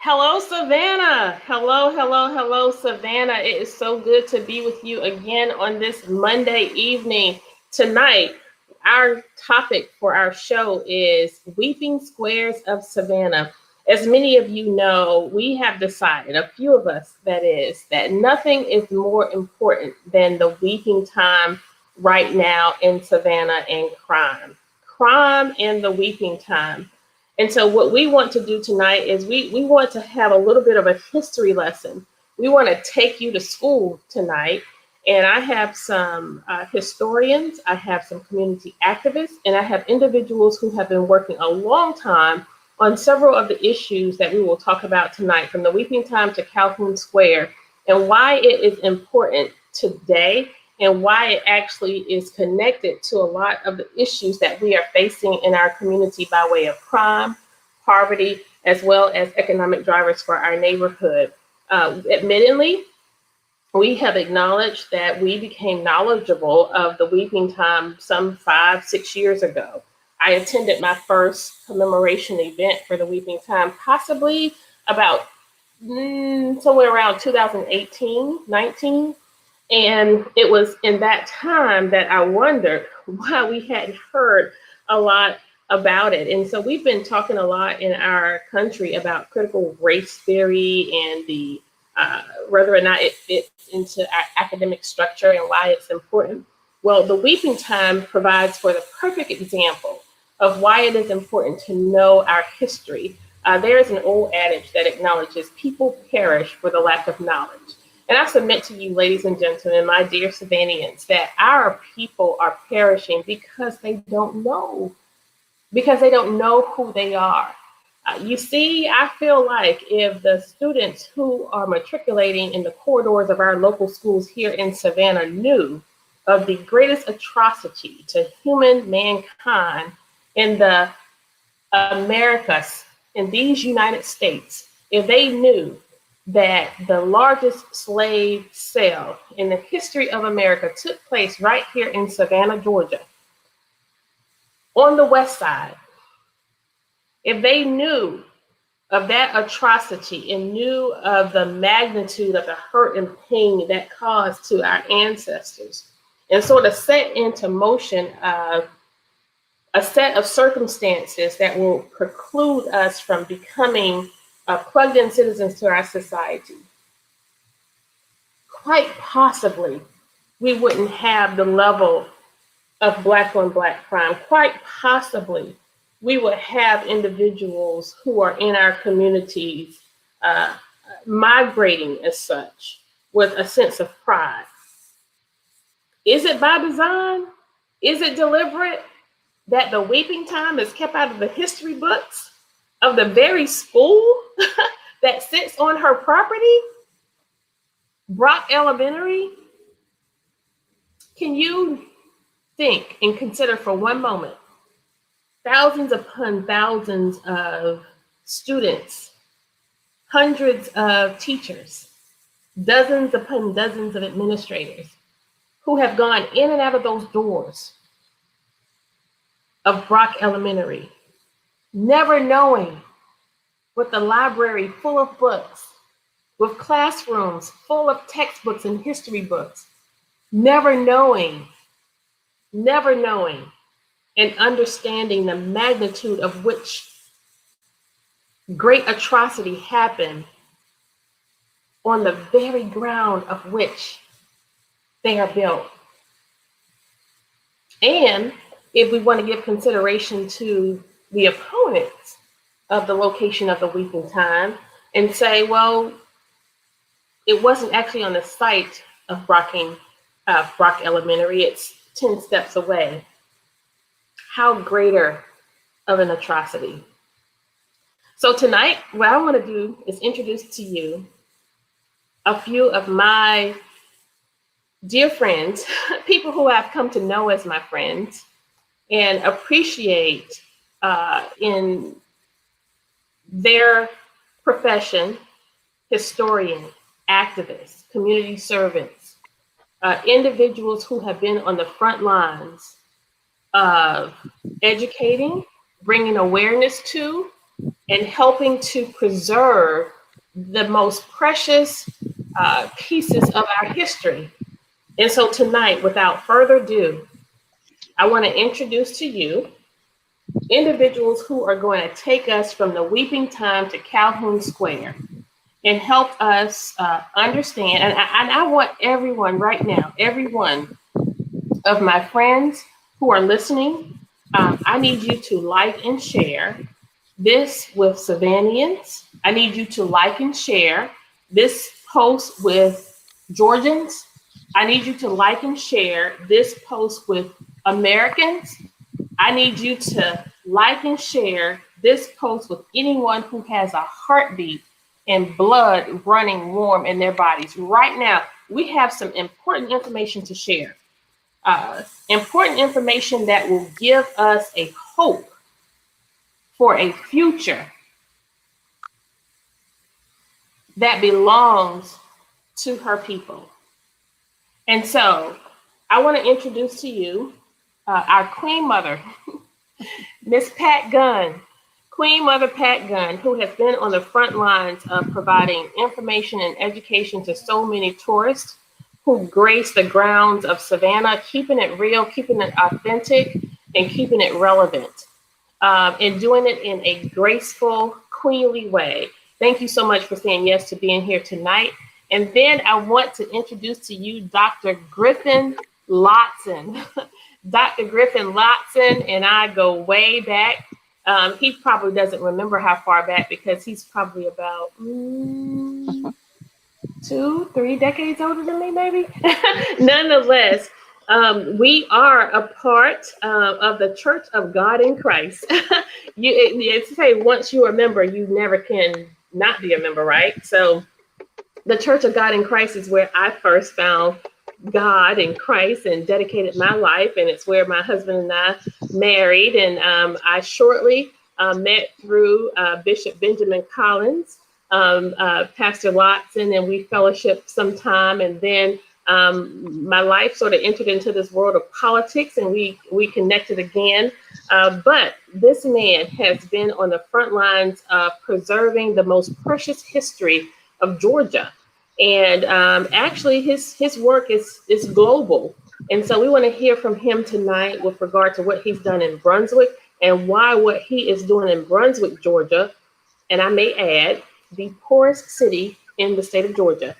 Hello, Savannah. Hello, Savannah. It is so good to be with you again on this Monday evening. Tonight, our topic for our show is Weeping Squares of Savannah. As many of you know, we have decided, a few of us that is, that nothing is more important than the weeping time right now in Savannah and crime. Crime and the weeping time. And so what we want to do tonight is we want to have a little bit of a history lesson. We want to take you to school tonight. And I have some historians, I have some community activists, and I have individuals who have been working a long time on several of the issues that we will talk about tonight, from the Weeping Time to Calhoun Square, and why it is important today and why it actually is connected to a lot of the issues that we are facing in our community by way of crime, poverty, as well as economic drivers for our neighborhood. Admittedly, we have acknowledged that we became knowledgeable of the Weeping Time some 5-6 years ago. I attended my first commemoration event for the Weeping Time possibly about somewhere around 2018, 19. And it was in that time that I wondered why we hadn't heard a lot about it. And so we've been talking a lot in our country about critical race theory and the whether or not it fits into our academic structure and why it's important. Well, the Weeping Time provides for the perfect example of why it is important to know our history. There is an old adage that acknowledges people perish for the lack of knowledge. And I submit to you, ladies and gentlemen, my dear Savannahans, that our people are perishing because they don't know who they are. You see, I feel like if the students who are matriculating in the corridors of our local schools here in Savannah knew of the greatest atrocity to human mankind in the Americas, in these United States, if they knew that the largest slave sale in the history of America took place right here in Savannah, Georgia, on the West Side, if they knew of that atrocity and knew of the magnitude of the hurt and pain that caused to our ancestors, and sort of set into motion a set of circumstances that will preclude us from becoming plugged in citizens to our society, quite possibly we wouldn't have the level of Black on Black crime. Quite possibly we would have individuals who are in our communities migrating as such with a sense of pride. Is it by design? Is it deliberate that the weeping time is kept out of the history books of the very school that sits on her property, Brock Elementary? Can you think and consider for one moment thousands upon thousands of students, hundreds of teachers, dozens upon dozens of administrators who have gone in and out of those doors of Brock Elementary, never knowing with the library full of books, with classrooms full of textbooks and history books, never knowing and understanding the magnitude of which great atrocity happened on the very ground of which they are built. And if we want to give consideration to the opponents of the location of the weeping time and say, well, it wasn't actually on the site of Brock Elementary, it's 10 steps away. How greater of an atrocity. So tonight, what I want to do is introduce to you a few of my dear friends, people who I've come to know as my friends and appreciate in their profession: historian, activists, community servants, individuals who have been on the front lines of educating, bringing awareness to, and helping to preserve the most precious pieces of our history. And so tonight, without further ado, I want to introduce to you individuals who are going to take us from the weeping time to Calhoun Square and help us understand. And I want everyone right now, every one of my friends who are listening, I need you to like and share this with Savannians. I need you to like and share this post with Georgians. I need you to like and share this post with Americans. I need you to like and share this post with anyone who has a heartbeat and blood running warm in their bodies. Right now, we have some important information to share. Important information that will give us a hope for a future that belongs to her people. And so I want to introduce to you our Queen Mother, Miss Patt Gunn, Queen Mother Patt Gunn, who has been on the front lines of providing information and education to so many tourists who grace the grounds of Savannah, keeping it real, keeping it authentic, and keeping it relevant, and doing it in a graceful, queenly way. Thank you so much for saying yes to being here tonight. And then I want to introduce to you Dr. Griffin Lotson. Dr. Griffin Lotson and I go way back. He probably doesn't remember how far back because he's probably about 2-3 decades older than me, maybe. Nonetheless, we are a part of the Church of God in Christ. It's say once you're a member, you never can not be a member, right? So the Church of God in Christ is where I first found God in Christ and dedicated my life. And it's where my husband and I married. And I shortly met through Bishop Benjamin Collins, Pastor Lotson, and we fellowshiped sometime. And then my life sort of entered into this world of politics, and we connected again But this man has been on the front lines of preserving the most precious history of Georgia. And actually, his work is global. And so we want to hear from him tonight with regard to what he's done in Brunswick and why what he is doing in Brunswick, Georgia, and I may add, the poorest city in the state of Georgia.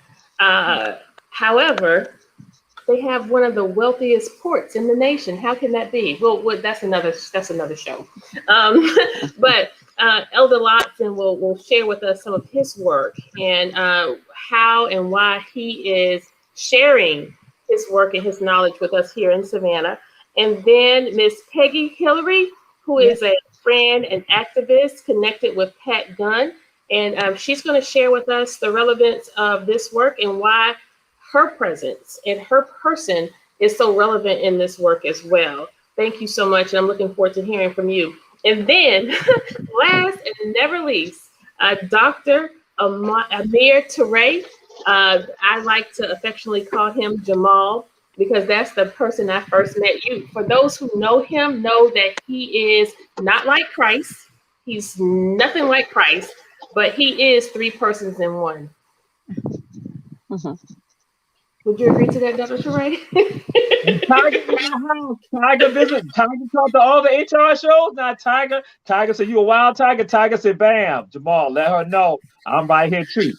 However, they have one of the wealthiest ports in the nation. How can that be? Well, that's another show. But Elder Lotson will share with us some of his work and how and why he is sharing his work and his knowledge with us here in Savannah. And then Miss Peggy Hillary, who is a friend and activist connected with Patt Gunn. And she's going to share with us the relevance of this work and why her presence and her person is so relevant in this work as well. Thank you so much. And I'm looking forward to hearing from you. And then last and never least, Dr. Amir Toure. I like to affectionately call him Jamal because that's the person I first met. You, for those who know him, know that he is not like Christ. He's nothing like Christ, but he is three persons in one. Mm-hmm. Would you agree to that, Dr. Toure? Tiger in my house. Tiger visit. Tiger talk to all the HR shows. Not Tiger. Tiger said, "You a wild tiger?" Tiger said, "Bam, Jamal, let her know I'm right here too."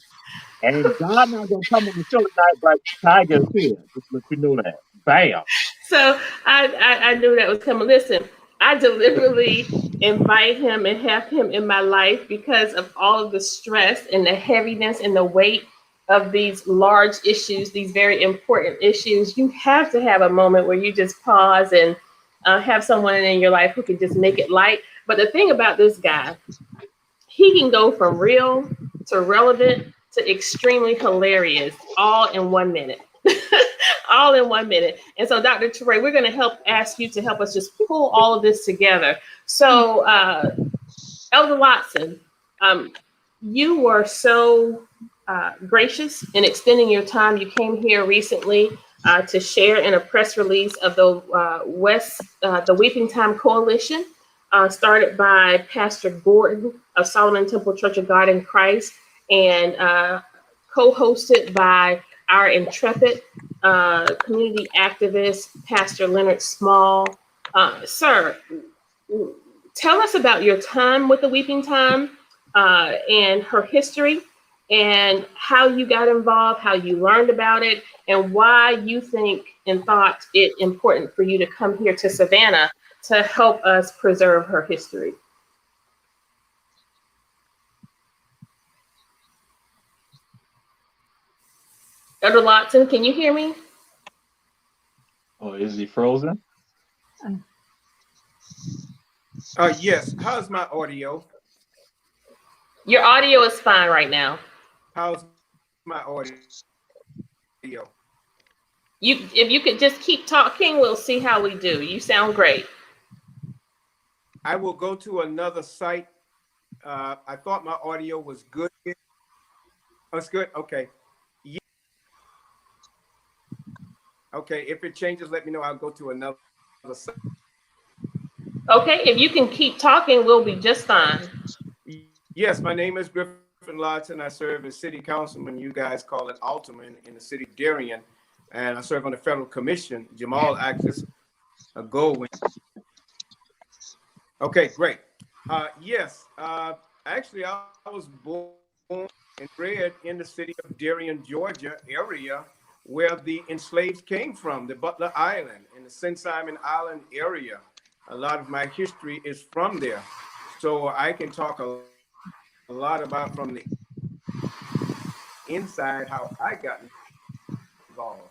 And God not gonna come on the show tonight, but Tiger is here. Just let you know that. Bam. So I knew that was coming. Listen, I deliberately invite him and have him in my life because of all of the stress and the heaviness and the weight of these large issues, these very important issues. You have to have a moment where you just pause and have someone in your life who can just make it light. But the thing about this guy, he can go from real to relevant to extremely hilarious all in 1 minute. All in 1 minute. And so, Dr. Toure, we're going to ask you to help us just pull all of this together. So, Elder Lotson, you were so gracious in extending your time. You came here recently to share in a press release of the Weeping Time Coalition, started by Pastor Gordon of Solomon Temple Church of God in Christ, and co-hosted by our intrepid community activist, Pastor Leonard Small. Sir, tell us about your time with the Weeping Time and her history, and how you got involved, how you learned about it, and why you think and thought it important for you to come here to Savannah to help us preserve her history. Elder Lotson, can you hear me? Oh, is he frozen? Yes. How's my audio? Your audio is fine right now. How's my audio? If you could just keep talking, we'll see how we do. You sound great. I will go to another site. I thought my audio was good. Oh, it's good? Okay. Yeah. Okay, if it changes, let me know. I'll go to another site. Okay, if you can keep talking, we'll be just fine. Yes, my name is Griffin Lotson. I serve as city councilman. You guys call it Alderman in the city of Darien. And I serve on the federal commission. Jamal acts a go-win. Okay, great. Yes, actually, I was born and bred in the city of Darien, Georgia area, where the enslaved came from, the Butler Island and the St. Simon Island area. A lot of my history is from there. So I can talk a lot about from the inside how I got involved.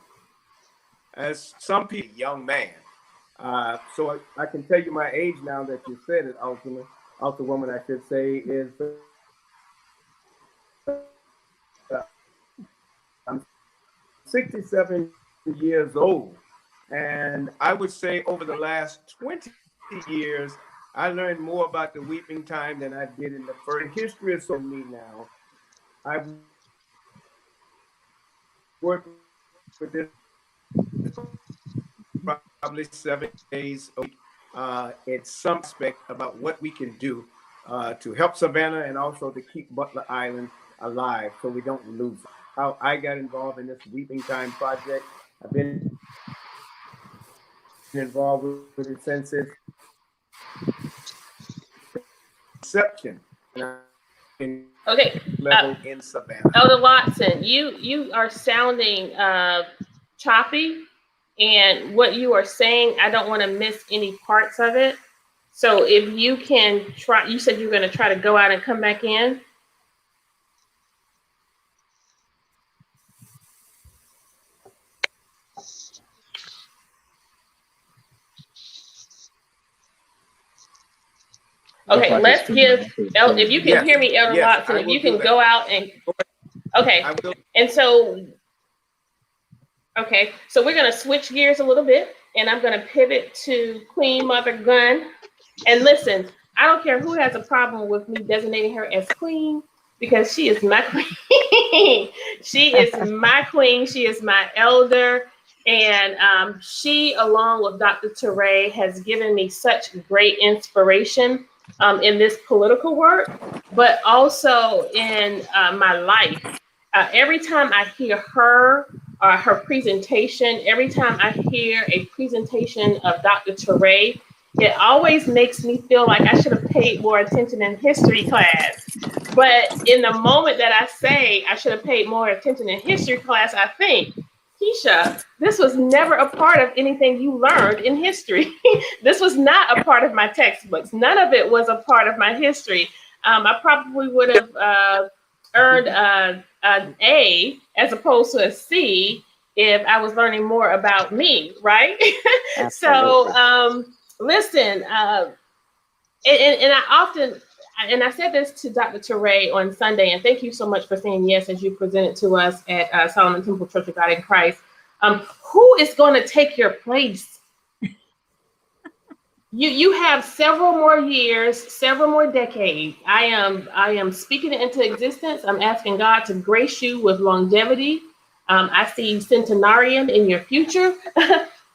As some people, young man. So I can tell you my age now that you said it, Alderwoman, I should say, is I'm 67 years old. And I would say over the last 20 years, I learned more about the Weeping Time than I did in the first. History is so me now. I've worked with this probably 7 days a week. in some aspect about what we can do to help Savannah and also to keep Butler Island alive so we don't lose it. How I got involved in this Weeping Time project. I've been involved with it since its inception. Okay. Level in Savannah. Elder Watson, you are sounding choppy, and what you are saying, I don't want to miss any parts of it. So if you can try, you said you're going to try to go out and come back in. Okay, let's give, if you can hear me, Elder Watson, if you can go out and, okay. And so, okay, so we're going to switch gears a little bit, and I'm going to pivot to Queen Mother Gunn. And listen, I don't care who has a problem with me designating her as queen, because she is my queen. She is my queen. She is my elder. And she, along with Dr. Toure, has given me such great inspiration in this political work, but also in my life. Every time I hear her presentation, every time I hear a presentation of Dr. Toure, it always makes me feel like I should have paid more attention in history class. But in the moment that I say I should have paid more attention in history class, I think, Kesha, this was never a part of anything you learned in history. This was not a part of my textbooks. None of it was a part of my history. I probably would have earned an A as opposed to a C if I was learning more about me, right? So listen, and I often, and I said this to Dr. Toure on Sunday, and thank you so much for saying yes as you presented to us at Solomon Temple Church of God in Christ. Who is going to take your place? You have several more years, several more decades. I am speaking it into existence. I'm asking God to grace you with longevity. I see centenarian in your future,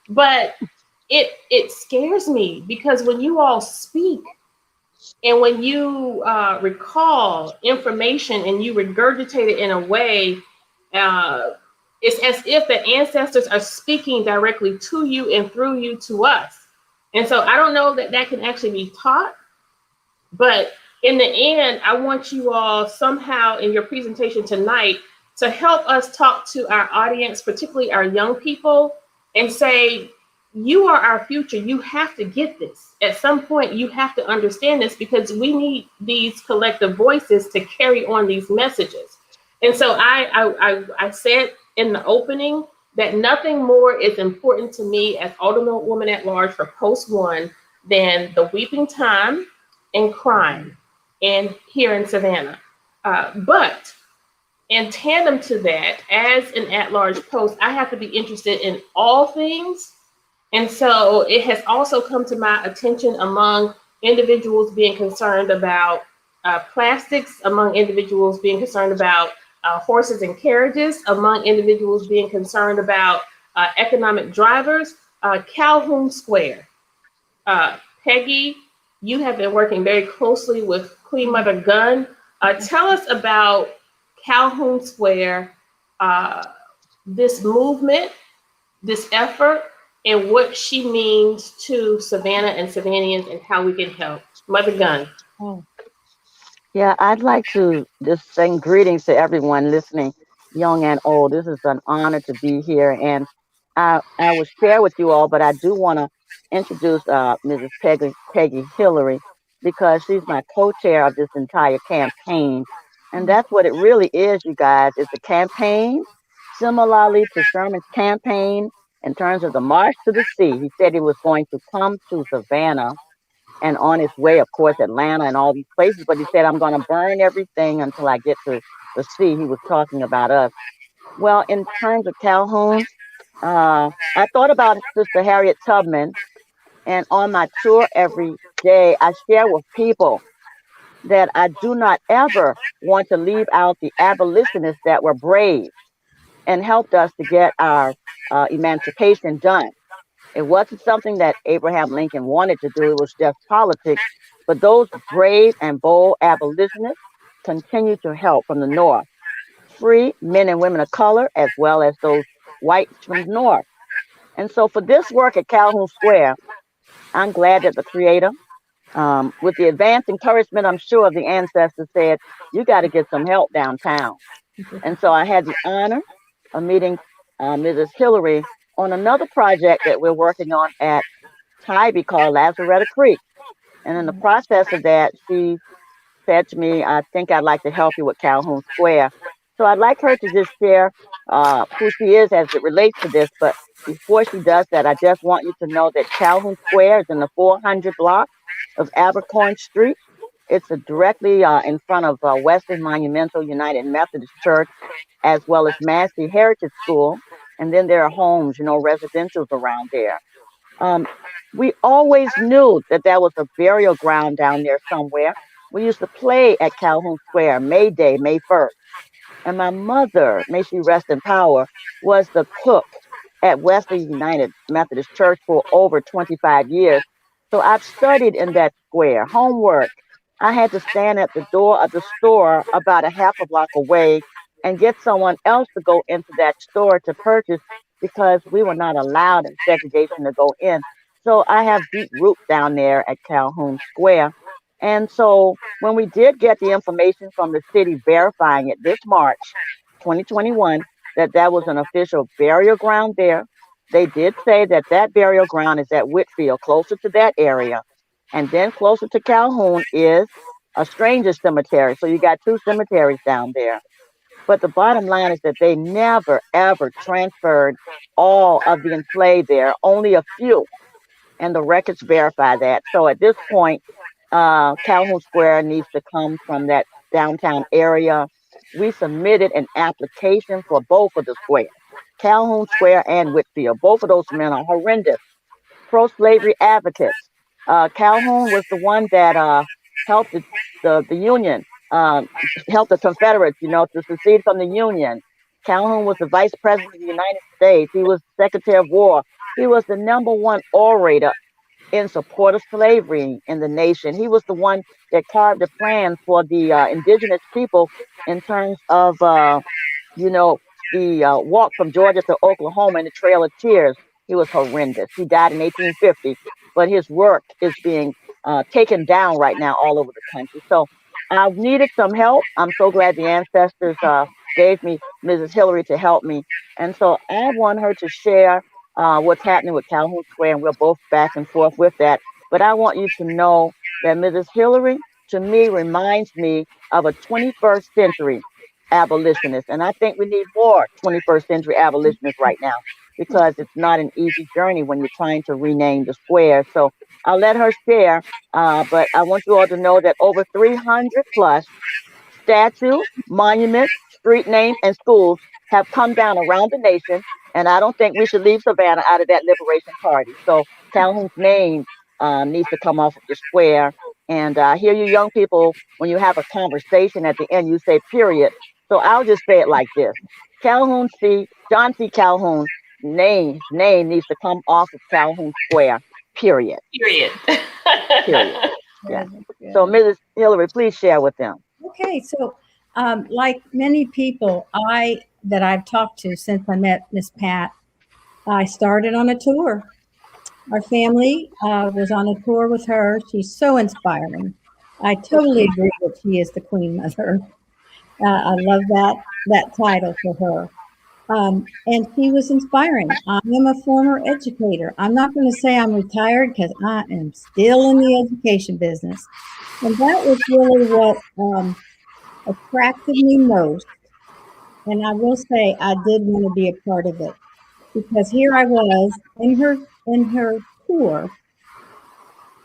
but it scares me, because when you all speak and when you recall information and you regurgitate it in a way, it's as if the ancestors are speaking directly to you and through you to us. And so I don't know that can actually be taught, but in the end, I want you all somehow in your presentation tonight to help us talk to our audience, particularly our young people, and say, you are our future. You have to get this. At some point, you have to understand this, because we need these collective voices to carry on these messages. And so I said in the opening that nothing more is important to me as Alderwoman at Large for Post 1 than the weeping time and crime and here in Savannah. But in tandem to that, as an at-large post, I have to be interested in all things. And so it has also come to my attention among individuals being concerned about plastics, among individuals being concerned about horses and carriages, among individuals being concerned about economic drivers, Calhoun Square. Peggy, you have been working very closely with Queen Mother Gunn. Tell us about Calhoun Square, this movement, this effort, and what she means to Savannah and Savannahans and how we can help. Mother Gunn. Oh. Yeah, I'd like to just sing greetings to everyone listening, young and old. This is an honor to be here, and I will share with you all, but I do want to introduce Mrs. Peggy Hillary, because she's my co-chair of this entire campaign, and that's what it really is, you guys. It's a campaign, similarly to Sherman's campaign in terms of the March to the Sea. He said he was going to come to Savannah and on his way, of course, Atlanta and all these places. But he said, I'm going to burn everything until I get to the sea. He was talking about us. Well, in terms of Calhoun, I thought about Sister Harriet Tubman. And on my tour every day, I share with people that I do not ever want to leave out the abolitionists that were brave and helped us to get our emancipation done. It wasn't something that Abraham Lincoln wanted to do, it was just politics. But those brave and bold abolitionists continued to help from the North, free men and women of color as well as those whites from the North. And so for this work at Calhoun Square, I'm glad that the Creator, with the advanced encouragement, I'm sure, of the ancestors, said, you got to get some help downtown. And so I had the honor of meeting Mrs. Hillary on another project that we're working on at Tybee called Lazaretta Creek. And in the process of that, she said to me, I think I'd like to help you with Calhoun Square. So I'd like her to just share who she is as it relates to this. But before she does that, I just want you to know that Calhoun Square is in the 400 block of Abercorn Street. It's directly in front of Western Monumental United Methodist Church, as well as Massey Heritage School. And then there are homes, residentials around there. Um, we always knew that there was a burial ground down there somewhere. We used to play at Calhoun Square, May Day, May 1st. And my mother, may she rest in power, was the cook at Wesley United Methodist Church for over 25 years. So I've studied in that square. Homework. I had to stand at the door of the store about a half a block away and get someone else to go into that store to purchase because we were not allowed in segregation to go in. So I have deep roots down there at Calhoun Square. And so when we did get the information from the city verifying it this March 2021, that that was an official burial ground there, they did say that that burial ground is at Whitfield, closer to that area. And then closer to Calhoun is a stranger cemetery. So you got two cemeteries down there. But the bottom line is that they never, ever transferred all of the enslaved there, only a few, and the records verify that. So at this point, Calhoun Square needs to come from that downtown area. We submitted an application for both of the squares, Calhoun Square and Whitfield. Both of those men are horrendous pro-slavery advocates. Calhoun was the one that helped the Union, helped the Confederates, to secede from the Union. Calhoun was the Vice President of the United States. He was Secretary of War. He was the number one orator in support of slavery in the nation. He was the one that carved a plan for the indigenous people in terms of, you know, the walk from Georgia to Oklahoma and the Trail of Tears. He was horrendous. He died in 1850, but his work is being taken down right now all over the country. So I needed some help. I'm so glad the ancestors gave me Mrs. Hillary to help me. And so I want her to share what's happening with Calhoun Square, and we're both back and forth with that. But I want you to know that Mrs. Hillary, to me, reminds me of a 21st century abolitionist. And I think we need more 21st century abolitionists right now because it's not an easy journey when you're trying to rename the square. So I'll let her share, but I want you all to know that over 300 plus statues, monuments, street names, and schools have come down around the nation. And I don't think we should leave Savannah out of that liberation party. So Calhoun's name needs to come off of the square. And I hear you young people, when you have a conversation at the end, you say period. So I'll just say it like this. John C. Calhoun name needs to come off of Calhoun Square, period. Period. Period. Yeah. So Mrs. Hillary, please share with them. Okay, so like many people that I've talked to since I met Miss Patt, I started on a tour. Our family was on a tour with her. She's so inspiring. I totally agree that she is the Queen Mother. I love that title for her. And she was inspiring. I am a former educator. I'm not going to say I'm retired because I am still in the education business. And that was really what attracted me most. And I will say I did want to be a part of it because here I was in her tour,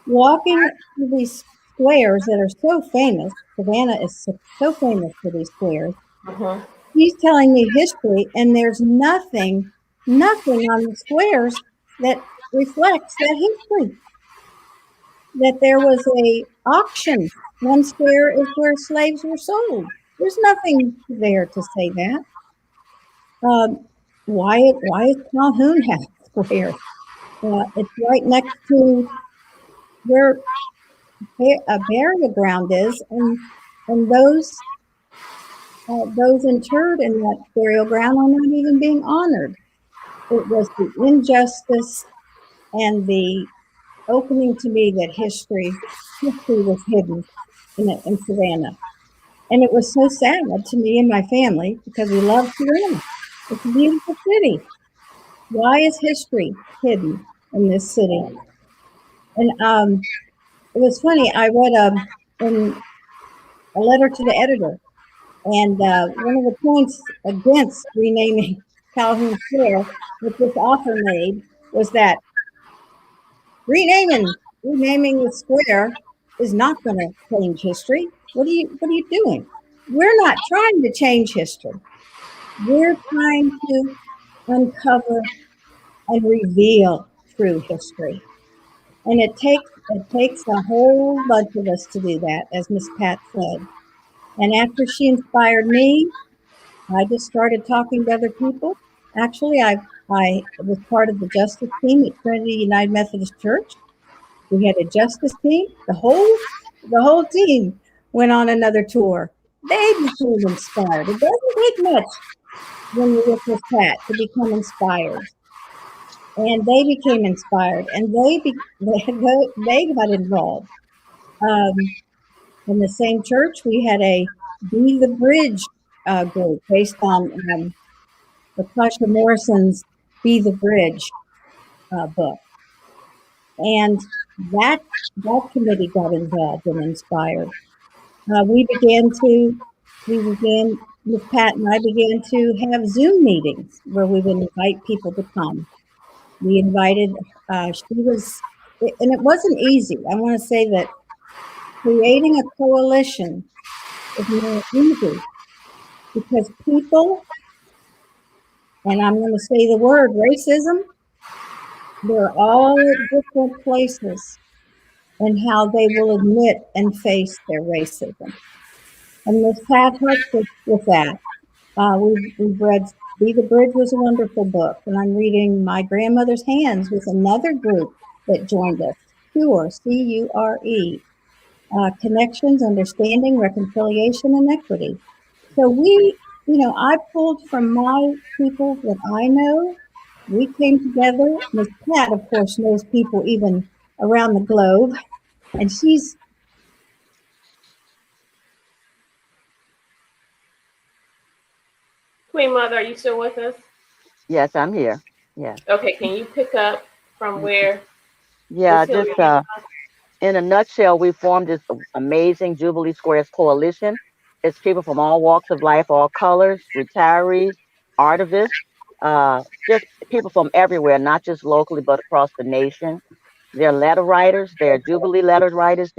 walking through these squares that are so famous. Savannah is so famous for these squares. Uh-huh. He's telling me history, and there's nothing on the squares that reflects that history. That there was a auction. One square is where slaves were sold. There's nothing there to say that. Why is Calhoun have a square? It's right next to where a burial ground is, and those interred in that burial ground are not even being honored. It was the injustice and the opening to me that history was hidden in Savannah. And it was so sad to me and my family because we love Savannah. It's a beautiful city. Why is history hidden in this city? And it was funny. I read in a letter to the editor, and one of the points against renaming Calhoun Square that this author made was that renaming the square is not going to change history. What are you doing? We're not trying to change history. We're trying to uncover and reveal true history. And it takes a whole bunch of us to do that, as Miss Pat said. And after she inspired me, I just started talking to other people. Actually, I was part of the justice team at Trinity United Methodist Church. We had a justice team. The whole team went on another tour. They became inspired. It doesn't take much when you're with Miss Pat to become inspired. And they became inspired, and they got involved. Um, in the same church, we had a Be the Bridge group based on Latasha Morrison's Be the Bridge book. And that that committee got involved and inspired. We began to we began Miss Pat and I began to have Zoom meetings where we would invite people to come. We invited. And it wasn't easy. I want to say that creating a coalition is not easy because people, and I'm going to say the word racism, they're all at different places and how they will admit and face their racism. And Miss Pat helped us with that. We've read Be the Bridge was a wonderful book, and I'm reading My Grandmother's Hands with another group that joined us, CURE, CURE, Connections, Understanding, Reconciliation, and Equity. So I pulled from my people that I know. We came together. Miss Pat, of course, knows people even around the globe, and she's Queen Mother, are you still with us? Yes, I'm here. Yes. Okay, can you pick up from where Miss Yeah, Hillary just left off? in a nutshell, we formed this amazing Jubilee Squares coalition. It's people from all walks of life, all colors, retirees, artivists, just people from everywhere, not just locally, but across the nation. They're letter writers, they're Jubilee letter writers,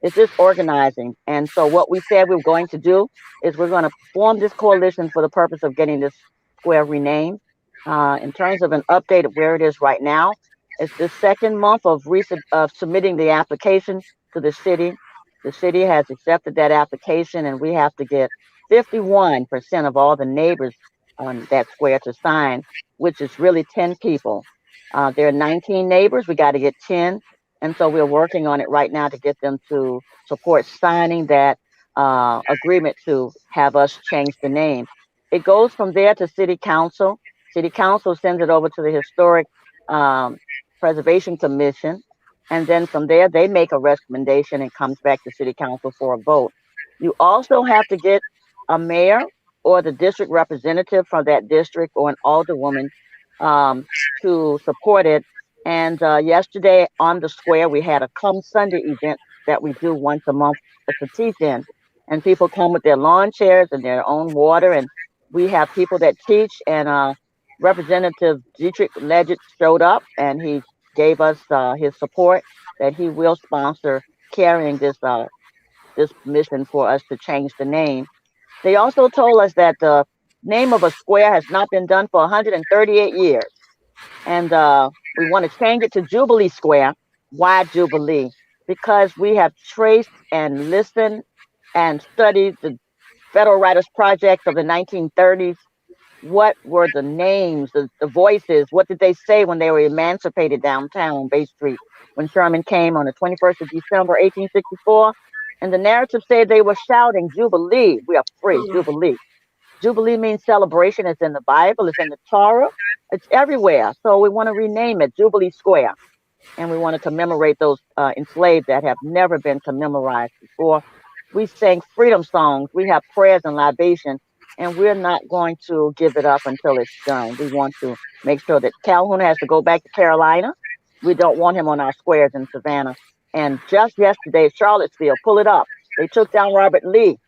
it's just organizing. And so what we said we were going to do is we're going to form this coalition for the purpose of getting this square renamed. In terms of an update of where it is right now, it's the second month of submitting the application to the city. The city has accepted that application, and we have to get 51% of all the neighbors on that square to sign, which is really 10 people. There are 19 neighbors. We got to get 10. And so we're working on it right now to get them to support signing that agreement to have us change the name. It goes from there to City Council. City Council sends it over to the Historic um, Preservation Commission. And then from there, they make a recommendation and comes back to City Council for a vote. You also have to get a mayor or the district representative from that district or an alderwoman um, to support it. And yesterday on the square, we had a Come Sunday event that we do once a month. It's a teach-in, and people come with their lawn chairs and their own water, and we have people that teach. And Representative Dietrich Leggett showed up, and he gave us his support that he will sponsor carrying this mission for us to change the name. They also told us that the name of a square has not been done for 138 years, and we want to change it to Jubilee Square. Why Jubilee? Because we have traced and listened and studied the Federal Writers Projects of the 1930s, What were the names, the voices? What did they say when they were emancipated downtown on Bay Street when Sherman came on the 21st of December, 1864? And the narrative said they were shouting, Jubilee, we are free, Mhm. Jubilee. Jubilee means celebration. It's in the Bible, it's in the Torah, it's everywhere. So we want to rename it Jubilee Square. And we want to commemorate those enslaved that have never been commemorized before. We sing freedom songs, we have prayers and libation, and we're not going to give it up until it's done. We want to make sure that Calhoun has to go back to Carolina. We don't want him on our squares in Savannah. And just yesterday, Charlottesville, pull it up. They took down Robert Lee.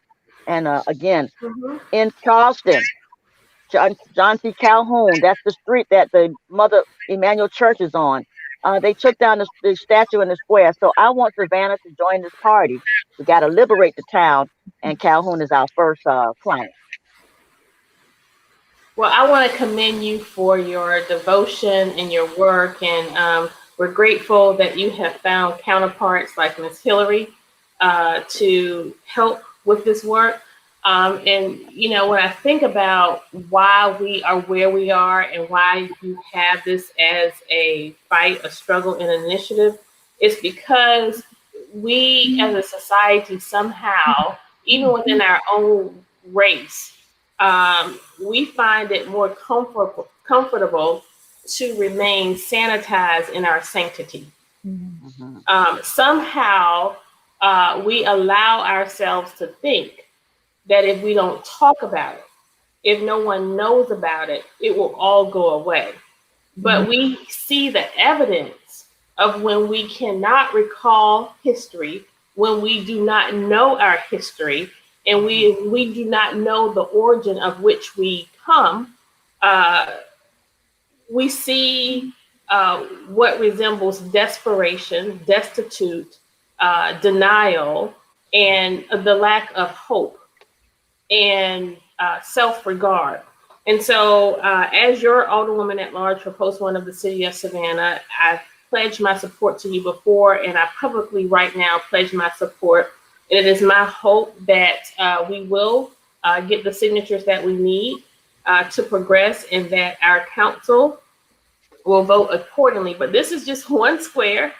And again, Mhm. in Charleston, John C. Calhoun. That's the street that the Mother Emanuel Church is on. They took down the statue in the square. So I want Savannah to join this party. We got to liberate the town, and Calhoun is our first client. Well, I want to commend you for your devotion and your work, and we're grateful that you have found counterparts like Miss Hillary to help with this work. And you know, when I think about why we are where we are and why you have this as a fight, a struggle, and an initiative, it's because we as a society somehow, even within our own race, we find it more comfortable to remain sanitized in our sanctity. Mhm. Somehow, we allow ourselves to think that if we don't talk about it, if no one knows about it, it will all go away. But we see the evidence of when we cannot recall history, when we do not know our history, and we do not know the origin of which we come, uh, we see what resembles desperation, destitute, denial, and the lack of hope and self-regard. And so, as your Alderwoman at Large for Post 1 of the City of Savannah, I pledged my support to you before, and I publicly right now pledge my support. And it is my hope that we will get the signatures that we need to progress, and that our council will vote accordingly. But this is just one square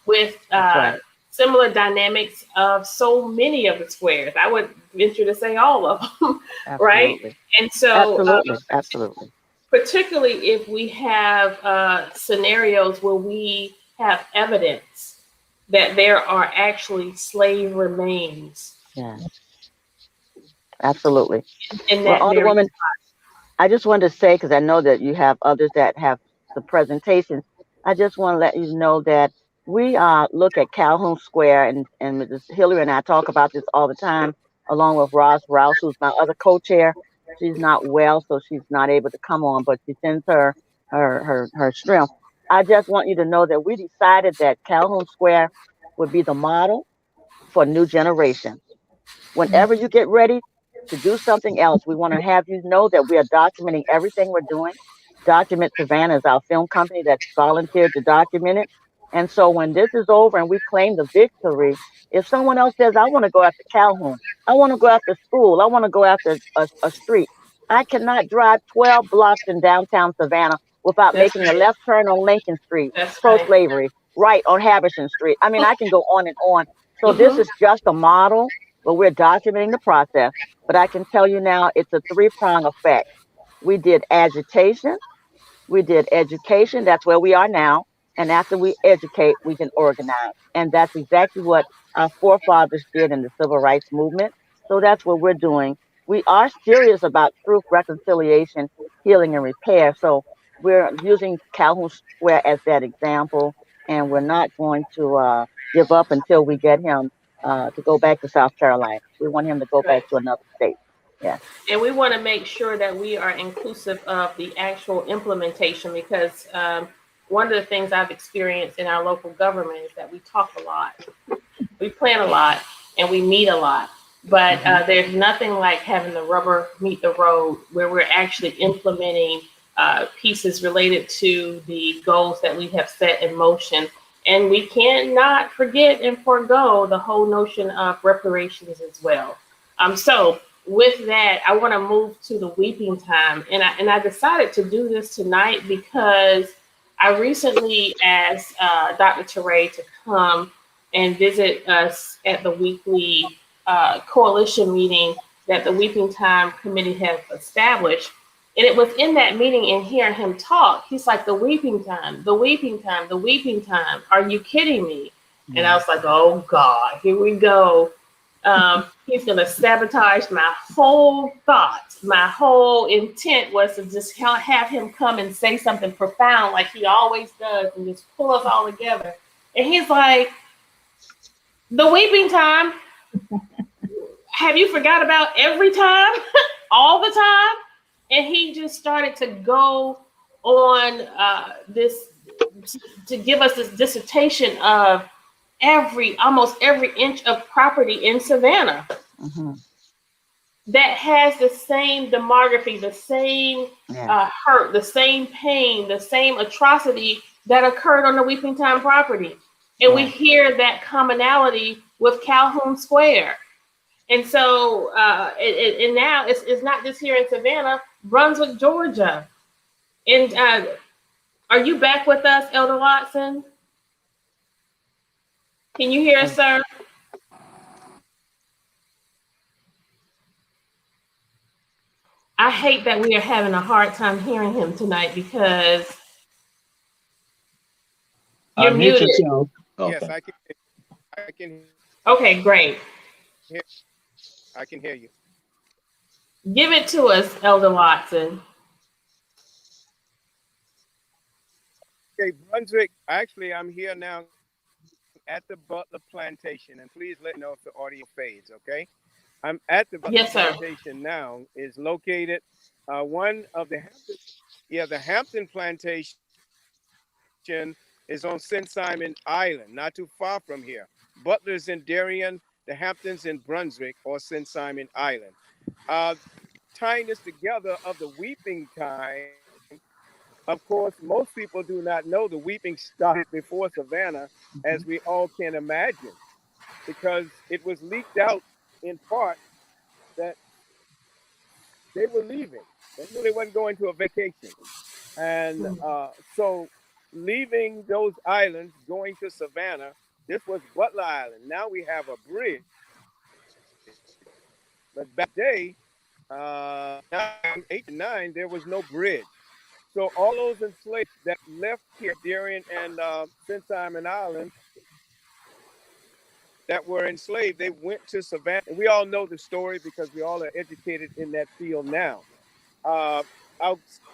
with That's right. similar dynamics of so many of the squares. I would venture to say all of them, right? Absolutely. And so, Absolutely. Absolutely. particularly if we have scenarios where we have evidence that there are actually slave remains Yeah. Absolutely. in Well, that very. Alderwoman, I just wanted to say, because I know that you have others that have the presentations, I just want to let you know that we look at Calhoun Square, and Mrs. Hillary and I talk about this all the time, along with Ross Rouse, who's my other co-chair. She's not well, so she's not able to come on, but she sends her strength. I just want you to know that we decided that Calhoun Square would be the model for new generations. Whenever you get ready to do something else, we want to have you know that we are documenting everything we're doing. Document Savannah is our film company that's volunteered to document it. And so when this is over and we claim the victory, if someone else says, I want to go after Calhoun, I want to go after school, I want to go after a street, I cannot drive 12 blocks in downtown Savannah without That's making a right. left turn on Lincoln Street, That's pro right. slavery, right on Haversham Street. I mean, I can go on and on. So this Hmm. is just a model, but we're documenting the process. But I can tell you now, it's a three-prong effect. We did agitation, we did education. That's where we are now. And after we educate, we can organize. And that's exactly what our forefathers did in the civil rights movement. So that's what we're doing. We are serious about truth, reconciliation, healing, and repair. So we're using Calhoun Square as that example. And we're not going to give up until we get him to go back to South Carolina. We want him to go back Right. to another state. Yes. And we want to make sure that we are inclusive of the actual implementation, because one of the things I've experienced in our local government is that we talk a lot, we plan a lot, and we meet a lot. But Hmm. there's nothing like having the rubber meet the road, where we're actually implementing pieces related to the goals that we have set in motion. And we cannot forget and forego the whole notion of reparations as well. So with that, I want to move to the weeping time, and I decided to do this tonight because I recently asked Dr. Toure to come and visit us at the weekly coalition meeting that the Weeping Time Committee has established. And it was in that meeting and hearing him talk, he's like, the weeping time, the weeping time, the weeping time. Are you kidding me? And I was like, oh God, here we go. He's going to sabotage my whole thoughts. My whole intent was to just have him come and say something profound like he always does and just pull us all together. And he's like, the weeping time, have you forgot about every time, all the time? And he just started to go on this, to give us this dissertation of almost every inch of property in Savannah that has the same demography, the same hurt, the same pain, the same atrocity that occurred on the Weeping Time property. And we hear that commonality with Calhoun Square. And so, and now it's not just here in Savannah, Brunswick, Georgia. And are you back with us, Elder Watson? Can you hear us, sir? I hate that we are having a hard time hearing him tonight because you're Unmute muted. yourself. Yes, Okay. I can Okay, great. hear. I can hear you. Give it to us, Elder Watson. Okay, Brunswick. Actually, I'm here now at the Butler Plantation, and please let me know if the audio fades. Okay, I'm at the Butler Plantation now. Is located one of the Hampton. Yeah, the Hampton Plantation is on St. Simon Island, not too far from here. Butler's in Darien, the Hamptons in Brunswick or St. Simon Island. Tying this together of the weeping time, of course, most people do not know the weeping started before Savannah, as we all can imagine, because it was leaked out in part that they were leaving. They knew they wasn't going to a vacation. And so leaving those islands, going to Savannah, this was Butler Island. Now we have a bridge. But back day, 1809, there was no bridge. So all those enslaved that left here, Darien and St. Simon Island, that were enslaved, they went to Savannah. And we all know the story because we all are educated in that field now. I'll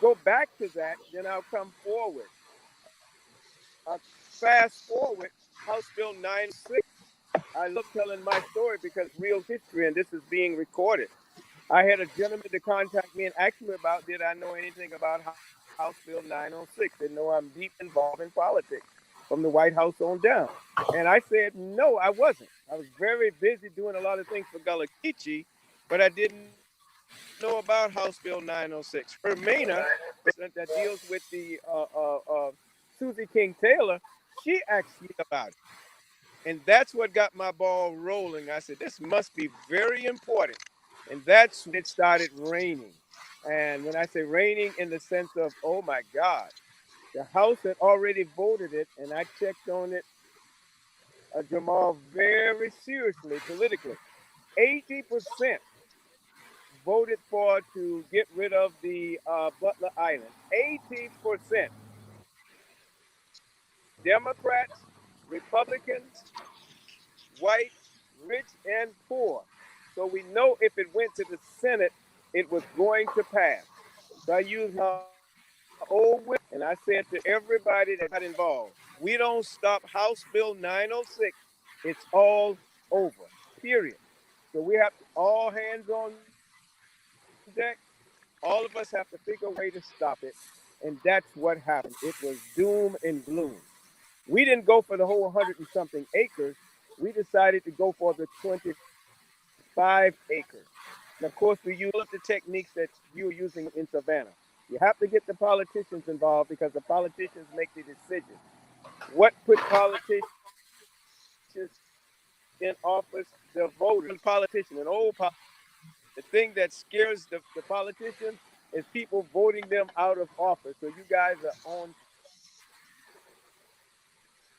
go back to that, then I'll come forward. Fast forward, House Bill 906. I love telling my story because real history, and this is being recorded. I had a gentleman to contact me and ask me about, did I know anything about House Bill 906? They know I'm deep involved in politics from the White House on down. And I said, no, I wasn't. I was very busy doing a lot of things for Gullah Geechee, but I didn't know about House Bill 906. Hermina, that deals with the Susie King Taylor, she asked me about it. And that's what got my ball rolling. I said, this must be very important. And that's when it started raining. And when I say raining in the sense of, oh my God, the House had already voted it, and I checked on it, Jamal, very seriously politically. 80% voted for to get rid of the Butler Island. 80%. Democrats, Republicans, white, rich, and poor. So we know if it went to the Senate, it was going to pass. So I used my old whip, and I said to everybody that got involved, we don't stop House Bill 906. It's all over, period. So we have all hands on deck. All of us have to figure a way to stop it. And that's what happened. It was doom and gloom. We didn't go for the whole 100 and something acres. We decided to go for the 25 acres. And of course, we use the techniques that you're using in Savannah. You have to get the politicians involved because the politicians make the decision. What put politicians in office? The voters, politician, an old The thing that scares the politicians is people voting them out of office. So you guys are on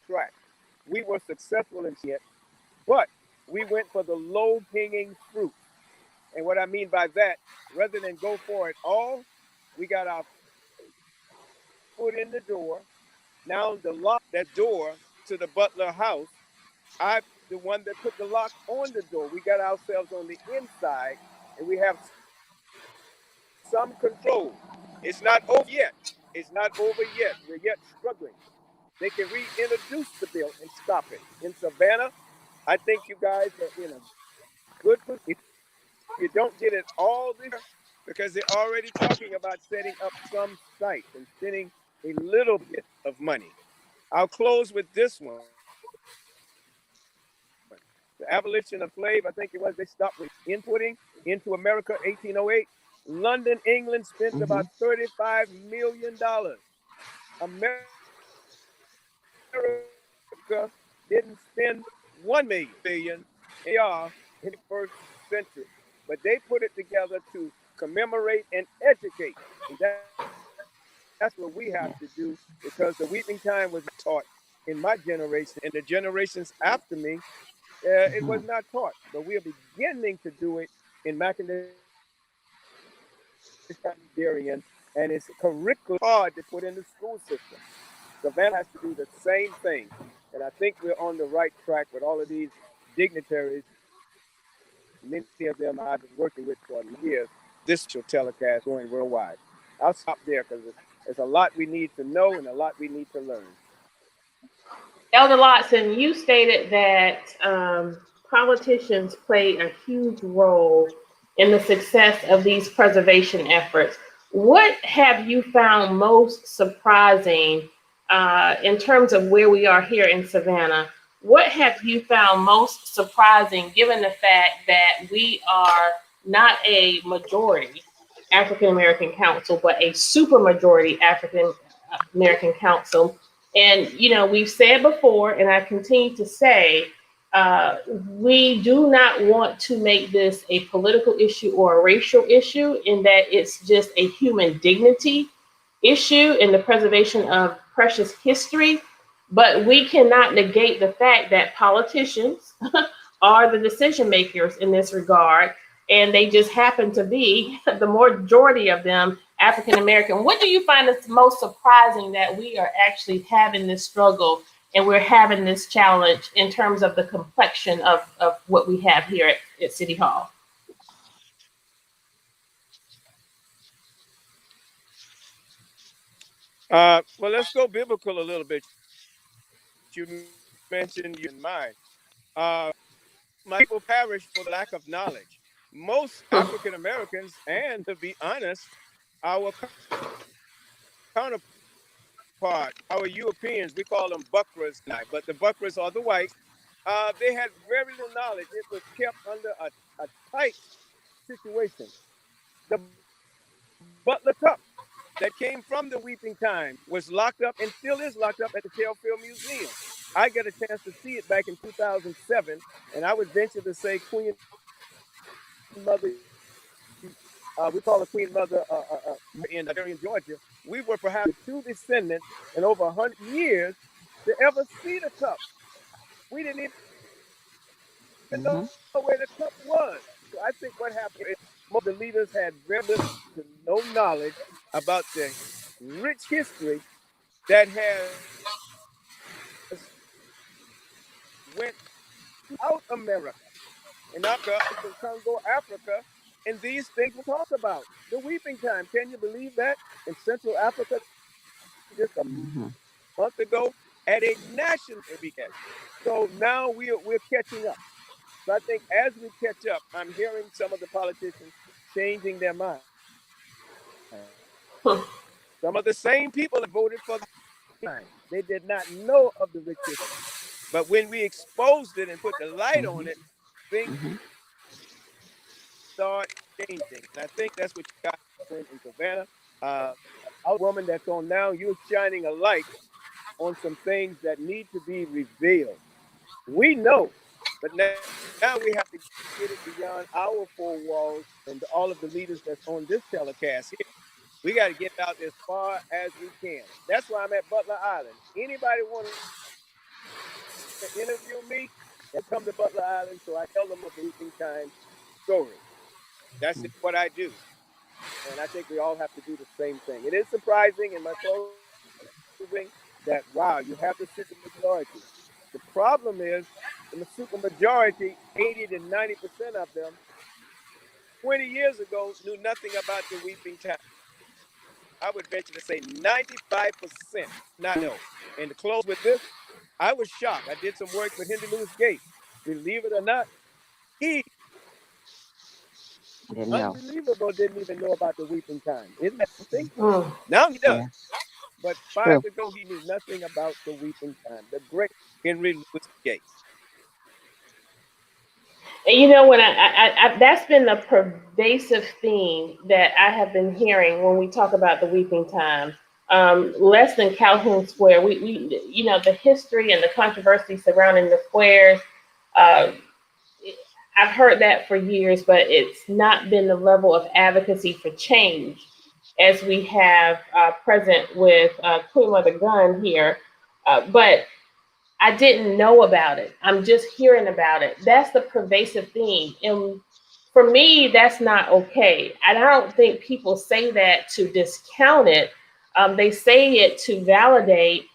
track. We were successful in it, but we went for the low hanging fruit. And what I mean by that, rather than go for it all, we got our foot in the door. Now the lock that door to the Butler house, I'm the one that put the lock on the door. We got ourselves on the inside, and we have some control. It's not over yet. It's not over yet. We're yet struggling. They can reintroduce the bill and stop it. In Savannah, I think you guys are in a good position. If you don't get it all this year, because they're already talking about setting up some sites and spending a little bit of money. I'll close with this one. The abolition of slave, I think it was, they stopped with inputting into America 1808. London, England spent Mm-hmm. about $35 million. America didn't spend 1 million in the first century, but they put it together to commemorate and educate. And that's what we have to do because the weeping time was taught in my generation and the generations after me. It was not Mm-hmm. taught, but we are beginning to do it in McIntosh County, Darien, and it's curriculum hard to put in the school system. Savannah has to do the same thing, and I think we're on the right track with all of these dignitaries. Many of them I've been working with for years. This special telecast going worldwide. I'll stop there because there's a lot we need to know and a lot we need to learn. Elder Lotson, you stated that politicians play a huge role in the success of these preservation efforts. What have you found most surprising in terms of where we are here in Savannah? What have you found most surprising given the fact that we are not a majority African American council, but a supermajority African American council? And, we've said before, and I continue to say, we do not want to make this a political issue or a racial issue, in that it's just a human dignity issue in the preservation of precious history. But we cannot negate the fact that politicians are the decision makers in this regard, and they just happen to be the majority of them African American. What do you find is most surprising that we are actually having this struggle and we're having this challenge in terms of the complexion of what we have here at City Hall? Well, let's go biblical a little bit. You mentioned you in mind. My people perish for the lack of knowledge. Most African Americans, and to be honest, our counterpart, our Europeans, we call them Buckras now, but the Buckras are the whites. They had very little knowledge. It was kept under a tight situation. The Butler Cup that came from the Weeping Time was locked up and still is locked up at the Tailfield Museum. I got a chance to see it back in 2007, and I would venture to say Queen Mother, we call her Queen Mother in Darien, Georgia. We were perhaps the two descendants in over 100 years to ever see the cup. We didn't even know where the cup was. So I think what Mm-hmm. happened is most of the leaders had very little to no knowledge about the rich history that has went out America. In Africa, in Congo, Africa, and these things were talked about. The weeping time, can you believe that? In Central Africa just a month ago at a national speak at. Mm-hmm. So now we're catching up. So I think as we catch up, I'm hearing some of the politicians changing their mind. Some of the same people that voted for the time, they did not know of the rich history. But when we exposed it and put the light on it, things start Mm-hmm. changing. And I think Mm-hmm. that's what you guys are doing in Savannah. Alderwoman that's on now, you're shining a light on some things that need to be revealed. We know But now we have to get it beyond our four walls and all of the leaders that's on this telecast here. We got to get out as far as we can. That's why I'm at Butler Island. Anybody want to interview me, they come to Butler Island so I tell them a Weeping Time story. That's what I do. And I think we all have to do the same thing. It is surprising in my closing that, wow, you have the supermajority. The problem is the supermajority, 80 to 90% of them, 20 years ago, knew nothing about the Weeping Time. I would venture to say 95% not know. And to close with this, I was shocked. I did some work with Henry Louis Gates. Believe it or not, he, unbelievable, didn't even know about the Weeping Time. Isn't that something? Now he does. Yeah. But 5 years ago, he knew nothing about the Weeping Time. The great Henry Louis Gates. And you know, when I that's been the pervasive theme that I have been hearing when we talk about the Weeping Time. Less than Calhoun Square, we you know, the history and the controversy surrounding the squares. I've heard that for years, but it's not been the level of advocacy for change as we have present with Queen Mother Gunn here. But I didn't know about it. I'm just hearing about it. That's the pervasive theme. And for me, that's not okay. And I don't think people say that to discount it. They say it to validate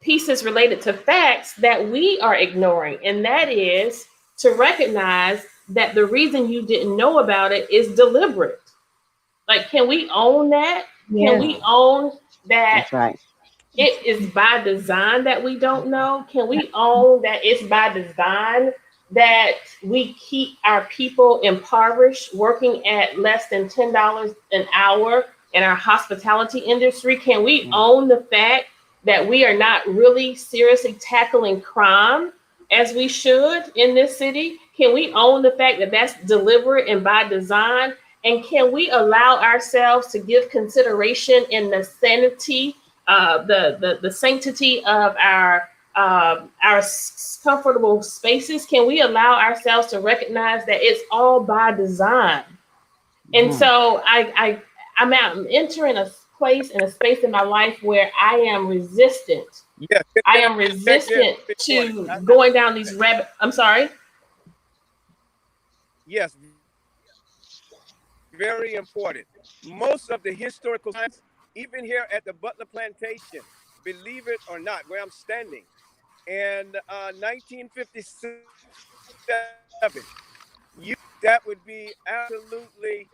pieces related to facts that we are ignoring. And that is to recognize that the reason you didn't know about it is deliberate. Like, can we own that? Yeah. Can we own that? That's right. It is by design that we don't know? Can we own that it's by design that we keep our people impoverished, working at less than $10 an hour in our hospitality industry? Can we own the fact that we are not really seriously tackling crime as we should in this city? Can we own the fact that that's deliberate and by design? And can we allow ourselves to give consideration in the sanity, the sanctity of our comfortable spaces? Can we allow ourselves to recognize that it's all by design? And so I'm entering a place and a space in my life where I am resistant. Yes, I am resistant to going down these rabbit. I'm sorry. Yes, very important. Most of the historical sites, even here at the Butler Plantation, believe it or not, where I'm standing, in 1957, that would be absolutely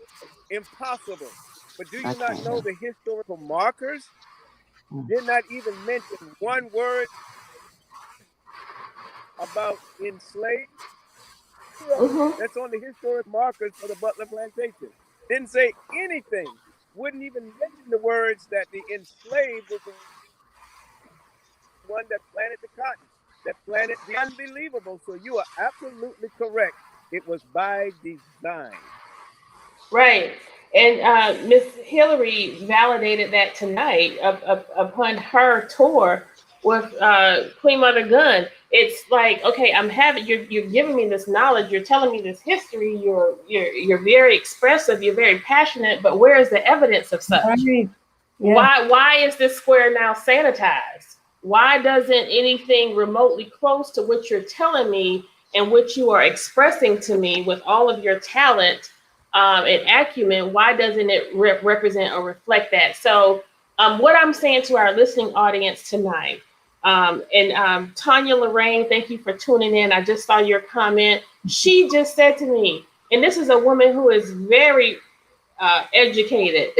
impossible. But do you not know the historical markers did not even mention one word about enslaved? That's on the historic markers for the Butler Plantation. Didn't say anything. Wouldn't even mention the words that the enslaved was the one that planted the cotton, that planted the unbelievable. So you are absolutely correct. It was by design. Right. And Miss Hillary validated that tonight upon her tour with Queen Mother Gunn. It's like, okay, you're giving me this knowledge, you're telling me this history, you're very expressive, you're very passionate, but where is the evidence of such? Right. Yeah. Why is this square now sanitized? Why doesn't anything remotely close to what you're telling me and what you are expressing to me with all of your talent and acumen, why doesn't it represent or reflect that? So what I'm saying to our listening audience tonight, and Tanya Lorraine, thank you for tuning in. I just saw your comment. She just said to me, and this is a woman who is very educated,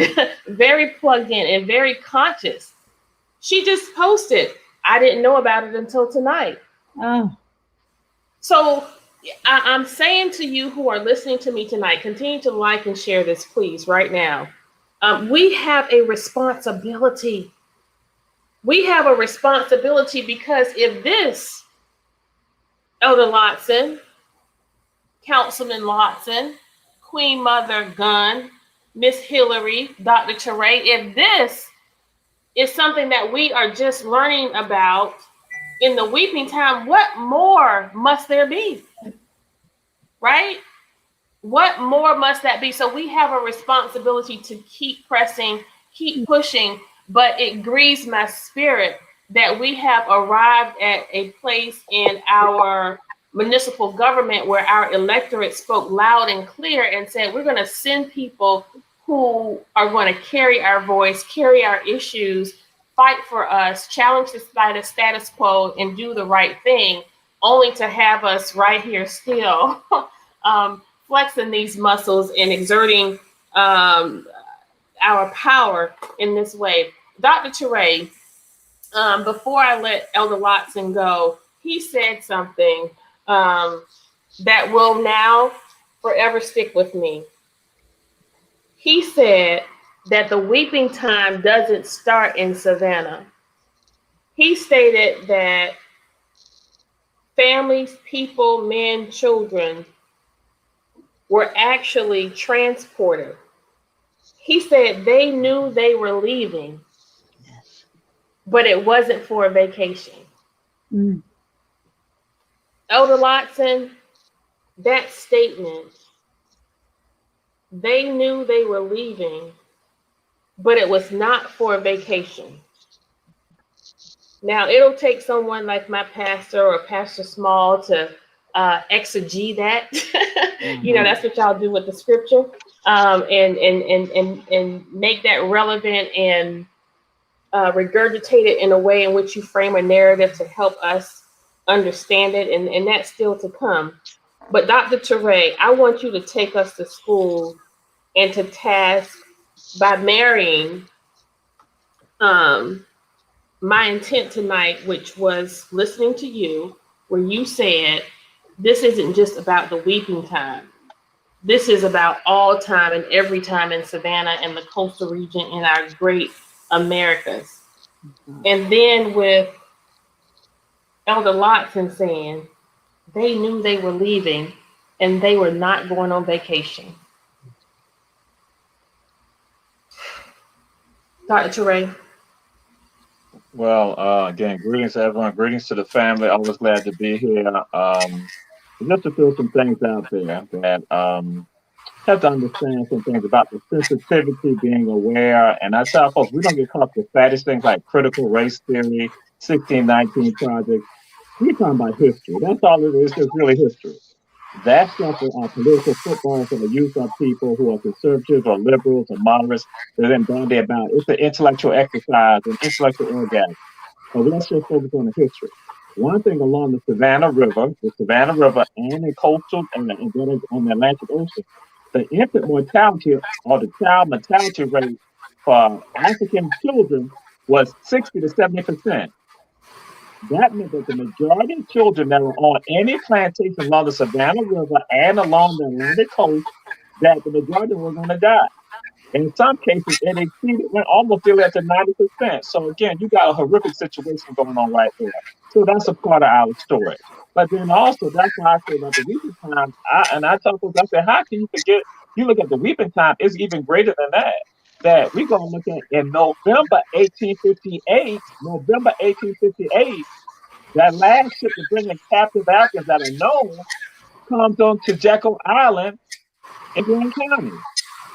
very plugged in, and very conscious. She just posted, I didn't know about it until tonight. Oh. So I'm saying to you who are listening to me tonight, continue to like and share this, please, right now. We have a responsibility. We have a responsibility because if this, Elder Lotson, Councilman Lotson, Queen Mother Gunn, Miss Hillary, Dr. Toure, if this is something that we are just learning about in the weeping time, what more must there be? Right? What more must that be? So we have a responsibility to keep pressing, keep pushing, but it grieves my spirit that we have arrived at a place in our municipal government where our electorate spoke loud and clear and said, we're going to send people who are going to carry our voice, carry our issues, fight for us, challenge the status quo, and do the right thing, only to have us right here still flexing these muscles and exerting our power in this way. Dr. Toure, before I let Elder Watson go, he said something that will now forever stick with me. He said that the weeping time doesn't start in Savannah. He stated that families, people, men, children were actually transported. He said they knew they were leaving, but it wasn't for a vacation. Mm. Elder Watson, that statement, they knew they were leaving, but it was not for a vacation. Now, it'll take someone like my pastor or Pastor Small to exegete that. You know, that's what y'all do with the scripture, and make that relevant and regurgitate it in a way in which you frame a narrative to help us understand it, and that's still to come. But Dr. Toure, I want you to take us to school and to task by marrying my intent tonight, which was listening to you, where you said, this isn't just about the weeping time. This is about all time and every time in Savannah and the coastal region in our great Americas. And then with Elder Watson saying, they knew they were leaving and they were not going on vacation. Dr. Toure. Well, again, greetings to everyone. Greetings to the family. Always glad to be here. Just to throw some things out there that have to understand some things about the sensitivity, being aware. And I tell folks, we don't get caught with fattest things like critical race theory, 1619 project. We're talking about history. That's all it is. It's really history. That stuff are political footballs that are used by people who are conservatives or liberals or moderates. They're then bandy about. It's an intellectual exercise, an intellectual orgasm. But let's just focus on the history. One thing along the Savannah River, and the coastal and on the Atlantic Ocean, the infant mortality or the child mortality rate for African children was 60 to 70%. That meant that the majority of children that were on any plantation along the Savannah River and along the Atlantic coast, that the majority were going to die. In some cases, it exceeded, went almost nearly up to 90%. So again, you got a horrific situation going on right there. So that's a part of our story. But then also, that's why I say about the weeping time. I tell folks, I say, how can you forget? You look at the weeping time; it's even greater than that. That we're going to look at in November 1858. November 1858. That last ship to bring in captive Africans that are known comes on to Jekyll Island in Grand County.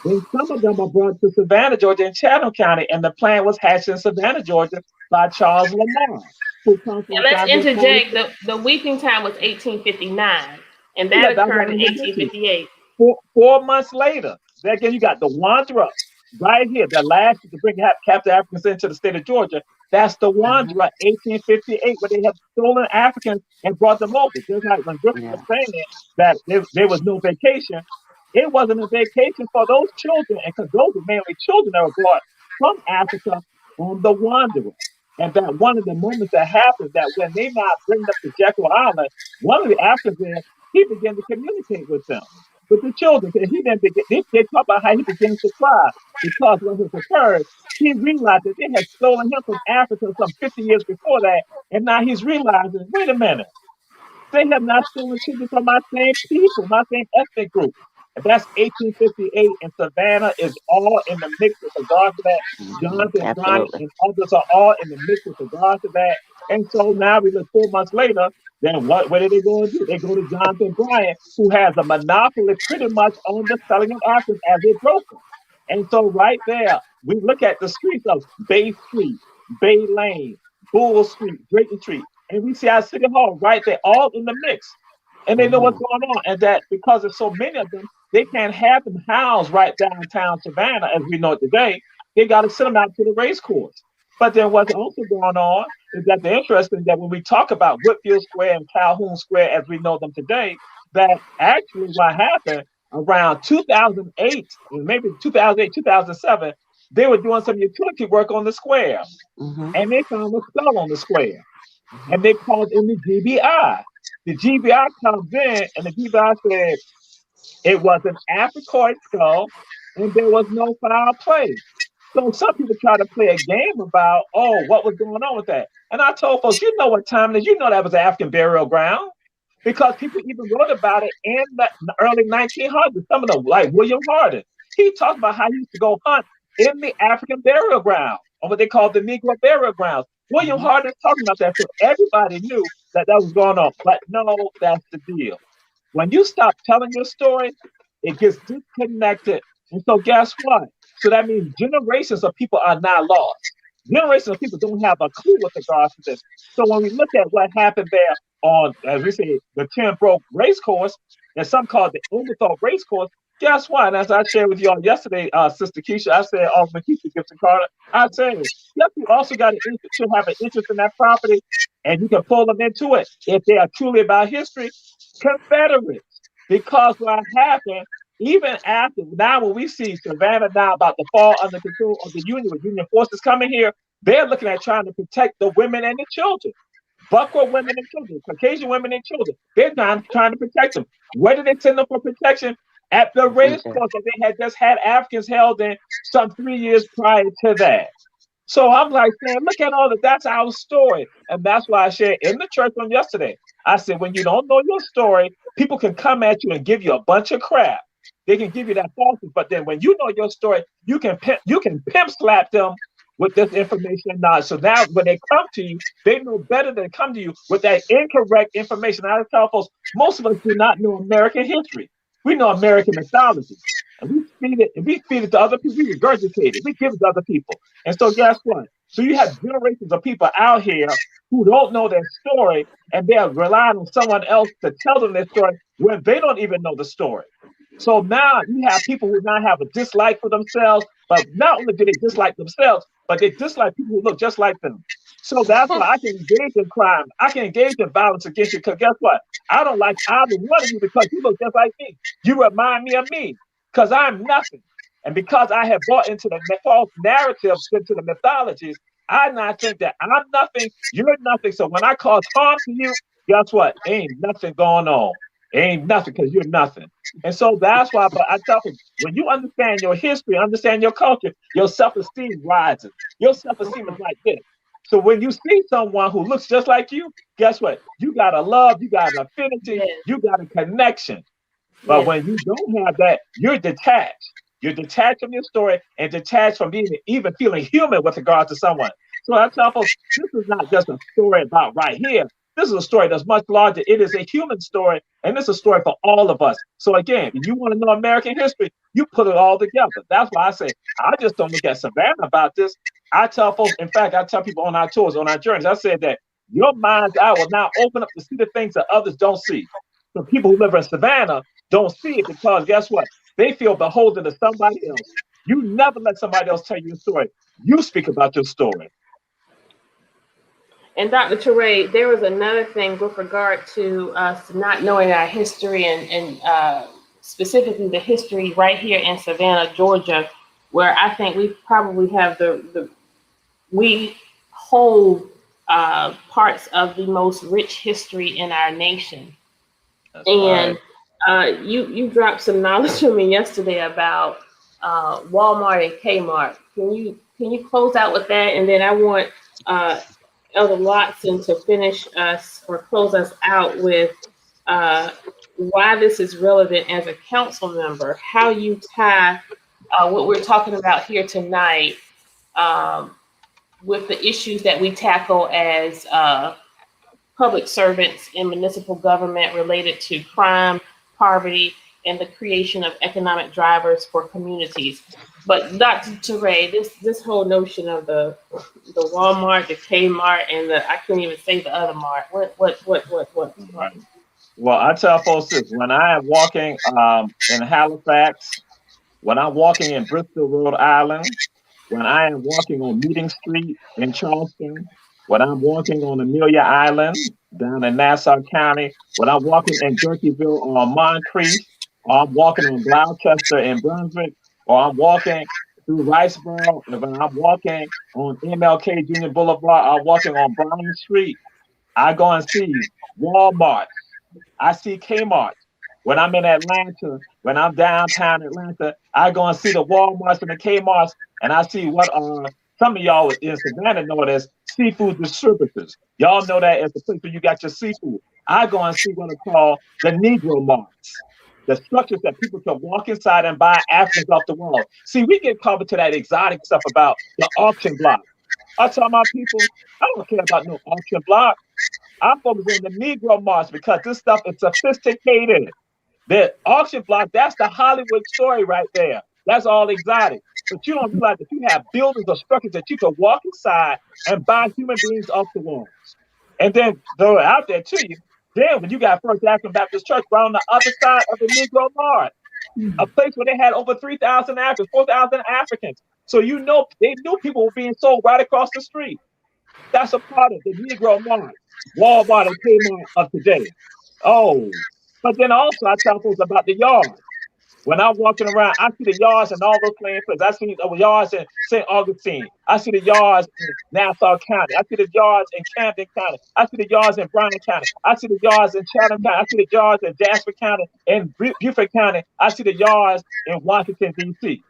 Then some of them are brought to Savannah, Georgia, and Chatham County, and the plan was hatched in Savannah, Georgia, by Charles Lamar, who comes from. And let's interject. The weeping time was 1859, and that occurred in 1858. 4 months later, again, you got the Wanderer right here, the last to bring captive Africans into the state of Georgia. That's the Wanderer, 1858, where they have stolen Africans and brought them over. Just like when Griffith was saying that there was no vacation. It wasn't a vacation for those children, and because those were mainly children that were brought from Africa on the Wanderer. And that one of the moments that happened, that when they now bring up to Jekyll Island, one of the Africans there, he began to communicate with them, with the children. And he then they talk about how he began to cry because when this occurred, he realized that they had stolen him from Africa some 50 years before that, and now he's realizing, wait a minute, they have not stolen children from my same people, my same ethnic group. And that's 1858, and Savannah is all in the mix with regard to that. Jonathan Bryant Absolutely. and others are all in the mix with regard to that. And so now we look 4 months later, then what are they going to do? They go to Jonathan Bryant, who has a monopoly pretty much on the selling of Africans as a broker. And so right there, we look at the streets of Bay Street, Bay Lane, Bull Street, Drayton Street, and we see our city hall right there, all in the mix. And they know what's going on. And that because there's so many of them, they can't have them housed right downtown Savannah as we know it today. They got to send them out to the race course. But then what's also going on is that the interesting that when we talk about Whitfield Square and Calhoun Square as we know them today, that actually what happened around 2008, maybe 2008, 2007, they were doing some utility work on the square. And they found a skull on the square. And they called in the GBI. The GBI comes in and the GBI said it was an Africoid skull and there was no foul play. So some people try to play a game about, oh, what was going on with that? And I told folks, you know what time it is. You know that was an African burial ground because people even wrote about it in the early 1900s. Some of them, like William Hardin, he talked about how he used to go hunt in the African burial ground, or what they call the Negro burial grounds. William Hardin talking about that, so everybody knew that was going on. But no, that's the deal. When you stop telling your story, it gets disconnected. And so guess what? So that means generations of people are now lost. Generations of people don't have a clue with regards to this. So when we look at what happened there on, as we say, the 10 Broke race course, and some call it the Oglethorpe race course, guess what? And as I shared with you all yesterday, Sister Kesha, I said, Alderwoman Kesha Gibson-Carter, I said, yes, you also got to have an interest in that property, and you can pull them into it if they are truly about history. Confederates, because what happened, even after now, when we see Savannah now about to fall under control of the Union, with Union forces coming here, they're looking at trying to protect the women and the children. Buckle women and children, Caucasian women and children. They're trying to protect them. Where did they send them for protection? At the race course that they had just had Africans held in some 3 years prior to that. So I'm like saying, look at all that. That's our story. And that's why I shared in the church on yesterday. I said, when you don't know your story, people can come at you and give you a bunch of crap. They can give you that falsehood. But then when you know your story, you can pimp slap them with this information and knowledge. So now when they come to you, they know better than come to you with that incorrect information. I tell folks, most of us do not know American history. We know American mythology. And we feed it to other people, we regurgitate it, we give it to other people. And so guess what? So you have generations of people out here who don't know their story, and they're relying on someone else to tell them their story when they don't even know the story. So now you have people who now have a dislike for themselves, but not only do they dislike themselves, but they dislike people who look just like them. So that's why I can engage in crime. I can engage in violence against you, because guess what? I don't like either one of you because you look just like me. You remind me of me because I'm nothing. And because I have bought into the false narratives, into the mythologies, I now think that I'm nothing, you're nothing. So when I cause harm to you, guess what? Ain't nothing going on. Ain't nothing, because you're nothing. And so that's why, but I tell you, when you understand your history, understand your culture, your self-esteem rises. Your self-esteem is like this. So when you see someone who looks just like you, guess what? You got a love, you got an affinity, you got a connection. But when you don't have that, you're detached. You're detached from your story and detached from being even feeling human with regard to someone. So I tell folks, this is not just a story about right here. This is a story that's much larger. It is a human story, and it's a story for all of us. So again, if you want to know American history, you put it all together. That's why I say, I just don't look at Savannah about this. I tell folks, in fact, I tell people on our tours, on our journeys, I said that your mind's eye will now open up to see the things that others don't see. So people who live in Savannah don't see it because guess what? They feel beholden to somebody else. You never let somebody else tell you your story. You speak about your story. And Dr. Toure, there was another thing with regard to us not knowing our history and specifically the history right here in Savannah, Georgia, where I think we probably have we hold parts of the most rich history in our nation. That's and right. You dropped some knowledge to me yesterday about Walmart and Kmart. Can you close out with that? And then I want Elder Watson to finish us or close us out with why this is relevant as a council member, how you tie what we're talking about here tonight um, with the issues that we tackle as public servants in municipal government related to crime, poverty, and the creation of economic drivers for communities. But Dr. Toure, this whole notion of the Walmart, the Kmart, and the I can't even say the other mart. What? Right. Well, I tell folks this: when I am walking in Halifax, when I'm walking in Bristol, Rhode Island, when I am walking on Meeting Street in Charleston, when I'm walking on Amelia Island down in Nassau County, when I'm walking in Jerkyville or Moncrief, or I'm walking on Gloucester in Brunswick, or I'm walking through Riceboro, and when I'm walking on MLK Junior Boulevard, I'm walking on Bryan Street, I go and see Walmart. I see Kmart. When I'm in Atlanta, when I'm downtown Atlanta, I go and see the Walmarts and the Kmarts, and I see what some of y'all in Savannah know it as seafood distributors. Y'all know that as the place where you got your seafood. I go and see what are called the Negro marts, the structures that people can walk inside and buy Africans off the wall. See, we get caught into that exotic stuff about the auction block. I tell my people, I don't care about no auction block. I focus on the Negro march because this stuff is sophisticated. The auction block, that's the Hollywood story right there. That's all exotic. But you don't realize that you have buildings or structures that you can walk inside and buy human beings off the walls. And then throw it out there to you. Then when you got First African Baptist Church right on the other side of the Negro Mart, a place where they had over 3,000 Africans, 4,000 Africans. So you know they knew people were being sold right across the street. That's a part of the Negro Mart, Walmart and Kmart of today. Oh, but then also I tell folks about the yards. When I'm walking around, I see the yards in all those playing places. I see the yards in St. Augustine. I see the yards in Nassau County. I see the yards in Camden County. I see the yards in Bryan County. I see the yards in Chatham County. I see the yards in Jasper County and Beaufort County. I see the yards in Washington, D.C.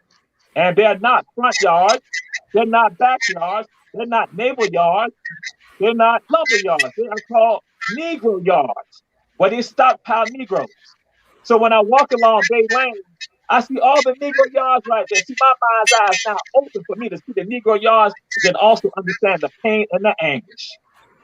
And they're not front yards. They're not backyards. They're not neighbor yards. They're not lumber yards. They are called Negro yards, where they stockpile Negroes. So when I walk along Bay Lane, I see all the Negro yards right there. See, my mind's eye is now open for me to see the Negro yards, but then also understand the pain and the anguish.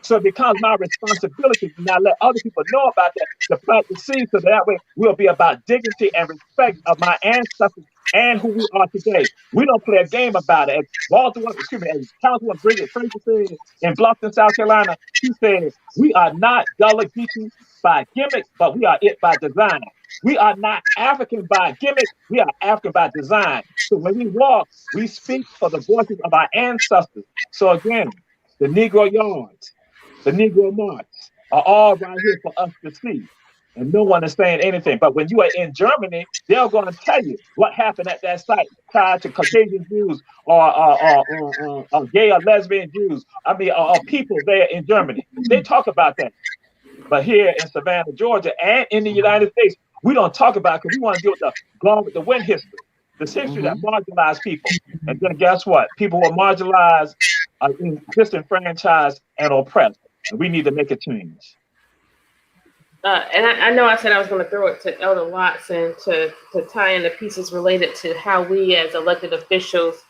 So it becomes my responsibility to now let other people know about that, to plant the seed, so that way we'll be about dignity and respect of my ancestors and who we are today. We don't play a game about it. As as Councilwoman Bridget Fraser said in Bluffton, South Carolina, she said, we are not Gullah Geechee by gimmick, but we are it by design. We are not African by gimmick, we are African by design. So when we walk, we speak for the voices of our ancestors. So again, the Negro yards, the Negro marts are all right here for us to see. And no one is saying anything. But when you are in Germany, they're going to tell you what happened at that site tied to Caucasian Jews or gay or lesbian Jews. I mean, or people there in Germany. They talk about that. But here in Savannah, Georgia, and in the United States, we don't talk about it because we want to deal with the Gone with the Wind history, this history that marginalized people. And then guess what? People were marginalized, disenfranchised, and oppressed. And we need to make a change. And I know I said I was going to throw it to Elder Watson to tie in the pieces related to how we as elected officials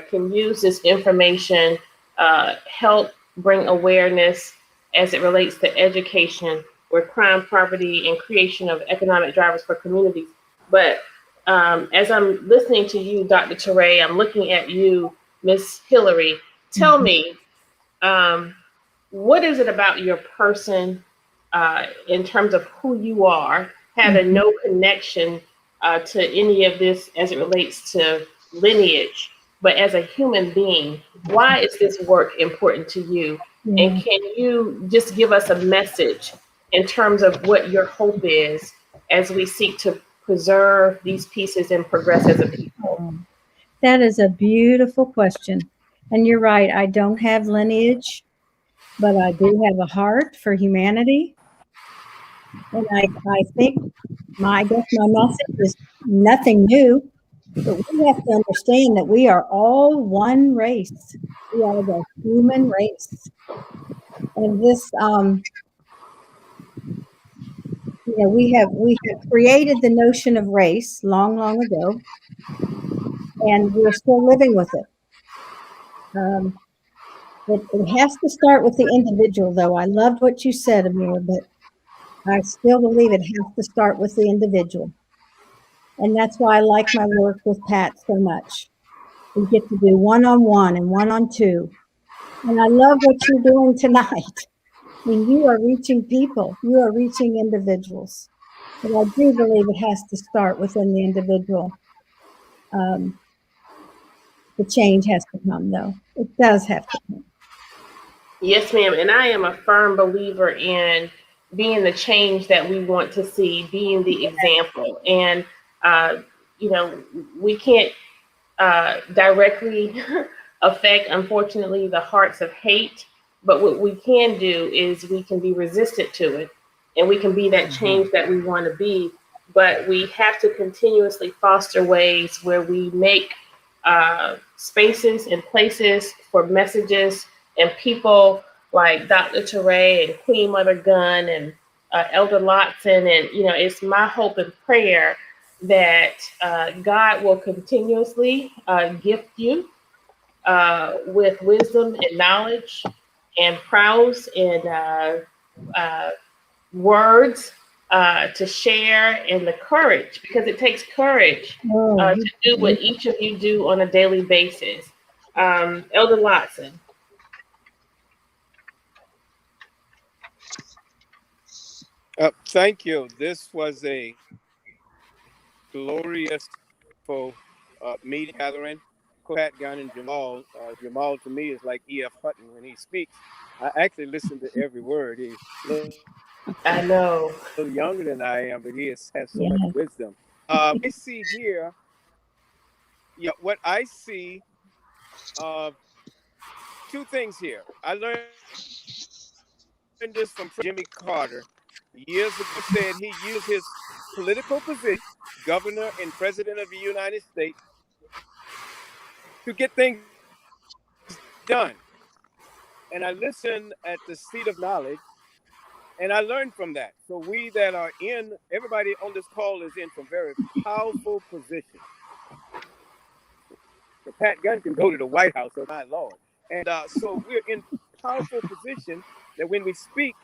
can use this information, help bring awareness as it relates to education, where crime, poverty, and creation of economic drivers for communities. But as I'm listening to you, Dr. Toure, I'm looking at you, Miss Hillary. Tell me, what is it about your person in terms of who you are, having no connection to any of this as it relates to lineage, but as a human being, why is this work important to you? And can you just give us a message in terms of what your hope is as we seek to preserve these pieces and progress as a people? That is a beautiful question. And you're right, I don't have lineage, but I do have a heart for humanity. And I think my message is nothing new, but we have to understand that we are all one race. We are the human race. And this we have created the notion of race long, long ago, and we're still living with it. Um, it has to start with the individual, though. I loved what you said, Amir, but I still believe it has to start with the individual. And that's why I like my work with Pat so much. We get to do one on one and one on two. And I love what you're doing tonight. I mean, you are reaching people, you are reaching individuals. But I do believe it has to start within the individual. Um, the change has to come, though. It does have to come. Yes, ma'am. And I am a firm believer in being the change that we want to see, being the example. And, uh, you know, we can't directly affect, unfortunately, the hearts of hate. But what we can do is we can be resistant to it and we can be that Hmm. change that we want to be. But we have to continuously foster ways where we make spaces and places for messages and people like Dr. Toure and Queen Mother Gunn and Elder Lotson. And, you know, it's my hope and prayer that God will continuously gift you with wisdom and knowledge and prowess and uh, words to share and the courage, because it takes courage Oh, to do what each of you do on a daily basis. Elder Lotson. Thank you. This was a glorious, meeting gathering. Pat, Gunn, and Jamal. Jamal to me is like E.F. Hutton when he speaks. I actually listen to every word. He's a little younger than I am, I but he know. has so much wisdom. yeah. I see here, what I see, uh, two things here. I learned this from President Jimmy Carter years ago. He said he used his political position, governor and president of the United States, to get things done. And I listened at the seat of knowledge, and I learned from that. So we that are in, everybody on this call is in some very powerful positions. So Pat Gunn can go to the White House, so my Lord. And so we're in powerful position that when we speak,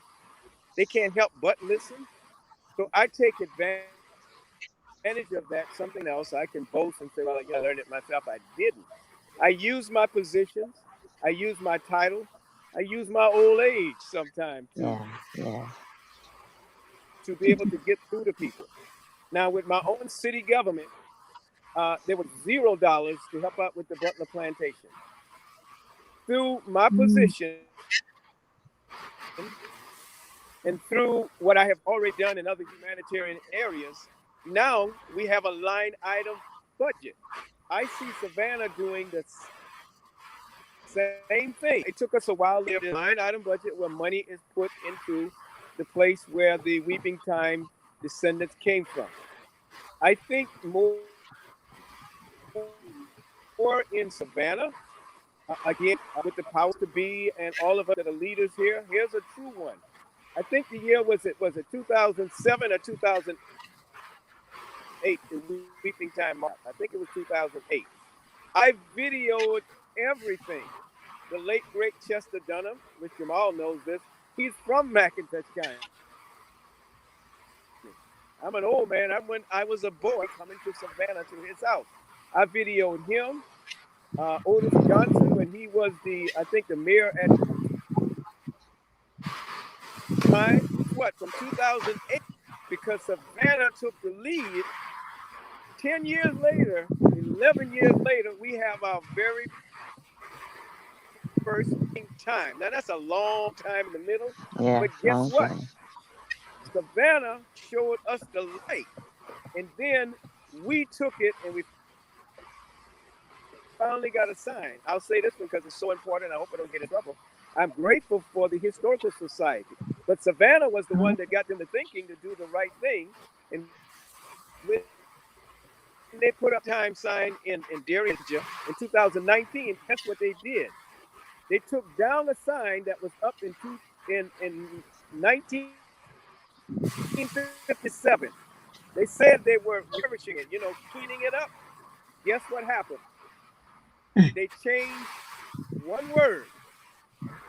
they can't help but listen. So I take advantage of that. Something else I can boast and say, well, I learned it myself. I didn't. I use my positions. I use my title. I use my old age sometime Yeah, yeah. to be able to get through to people. Now, with my own city government, there was $0 to help out with the Butler plantation. Through my Mm, position and through what I have already done in other humanitarian areas, now we have a line item budget. I see Savannah doing the same thing. It took us a while to have this line item budget where money is put into the place where the Weeping Time descendants came from. I think more in Savannah, again, with the powers to be and all of us that are leaders here. Here's a true one. I think the year was it 2007 or 2008, the Weeping Time March. I think it was 2008. I videoed everything. The late great Chester Dunham, which Jamal knows this, he's from McIntosh County. I'm an old man. I when I was a boy coming to Savannah to his house. I videoed him. Otis Johnson when he was Otis Johnson when he was the I think the mayor at the time. Guess what? From 2008, because Savannah took the lead. 10 years later, 11 years later, we have our very first time. Now, that's a long time in the middle, but guess what? Yeah, long journey. Savannah showed us the light, and then we took it and we finally got a sign. I'll say this one because it's so important. I hope I don't get in trouble. I'm grateful for the Historical Society, but Savannah was the one that got them to thinking to do the right thing. And when they put up the stop time sign in Darien, Georgia in 2019, guess what they did? They took down a sign that was up in 1970, 1957. They said they were refurbishing it, cleaning it up. Guess what happened? They changed one word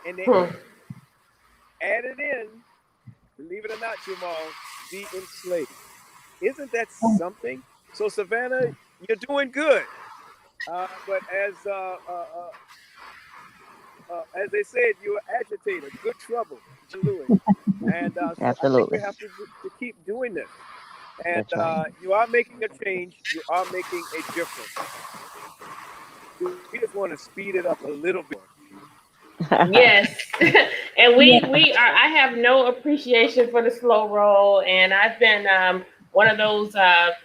and they Hmm. added in, believe it or not, Jamal, the enslaved. Isn't that something? So, Savannah, you're doing good. But as they said, you're an agitator, good trouble, John Lewis. And so I think we Absolutely. have to keep doing this. And That's right. you are making a change. You are making a difference. We just want to speed it up a little bit. Yes, and Yeah. we are. I have no appreciation for the slow roll, and I've been one of those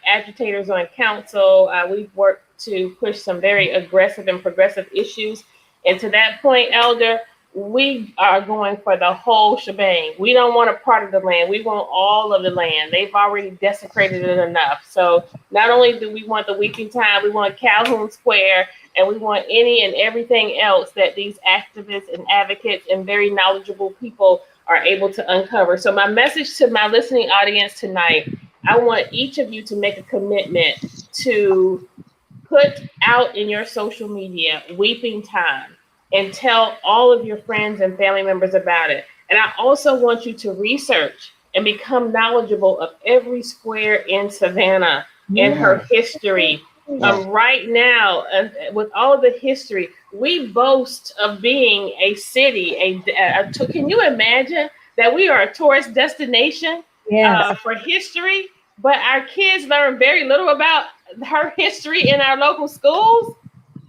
agitators on council. We've worked to push some very aggressive and progressive issues, and to that point, Elder, we are going for the whole shebang. We don't want a part of the land. We want all of the land. They've already desecrated it enough. So not only do we want the Weeping Time, we want Calhoun Square, and we want any and everything else that these activists and advocates and very knowledgeable people are able to uncover. So my message to my listening audience tonight, I want each of you to make a commitment to put out in your social media Weeping Time and tell all of your friends and family members about it. And I also want you to research and become knowledgeable of every square in Savannah and her Yes. history. Yes. Right now, with all of the history, we boast of being a city. Can you imagine that we are a tourist destination Yes. for history, but our kids learn very little about her history in our local schools?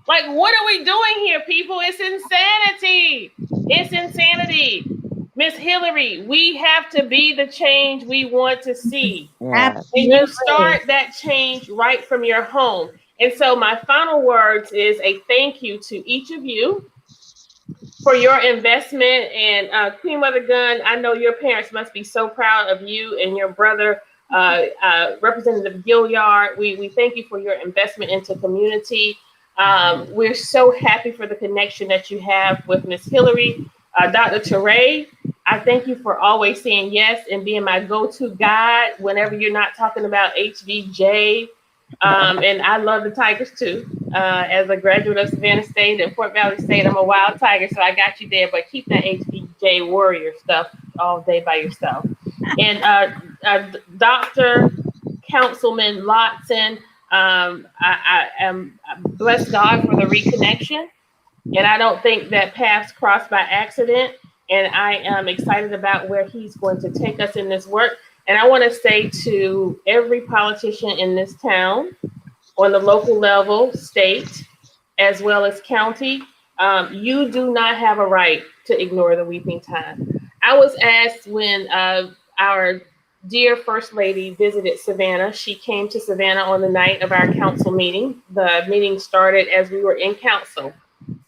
Like, what are we doing here, people? It's insanity. It's insanity. Miss Hillary, we have to be the change we want to see. Yes. And you Absolutely. start that change right from your home. And so my final words is a thank you to each of you for your investment. And Queen Mother Gunn, I know your parents must be so proud of you and your brother, Representative Gilliard. We thank you for your investment into community. We're so happy for the connection that you have with Miss Hillary. Dr. Toure, I thank you for always saying yes and being my go-to guide whenever you're not talking about HVJ. And I love the Tigers too. As a graduate of Savannah State and Fort Valley State, I'm a wild Tiger, so I got you there. But keep that HVJ Warrior stuff all day by yourself. And Dr. Councilman Lotson, I am bless God for the reconnection. And I don't think that paths crossed by accident. And I am excited about where he's going to take us in this work. And I want to say to every politician in this town, on the local level, state, as well as county, you do not have a right to ignore the Weeping Time. I was asked when our dear First Lady visited Savannah. She came to Savannah on the night of our council meeting. The meeting started as we were in council.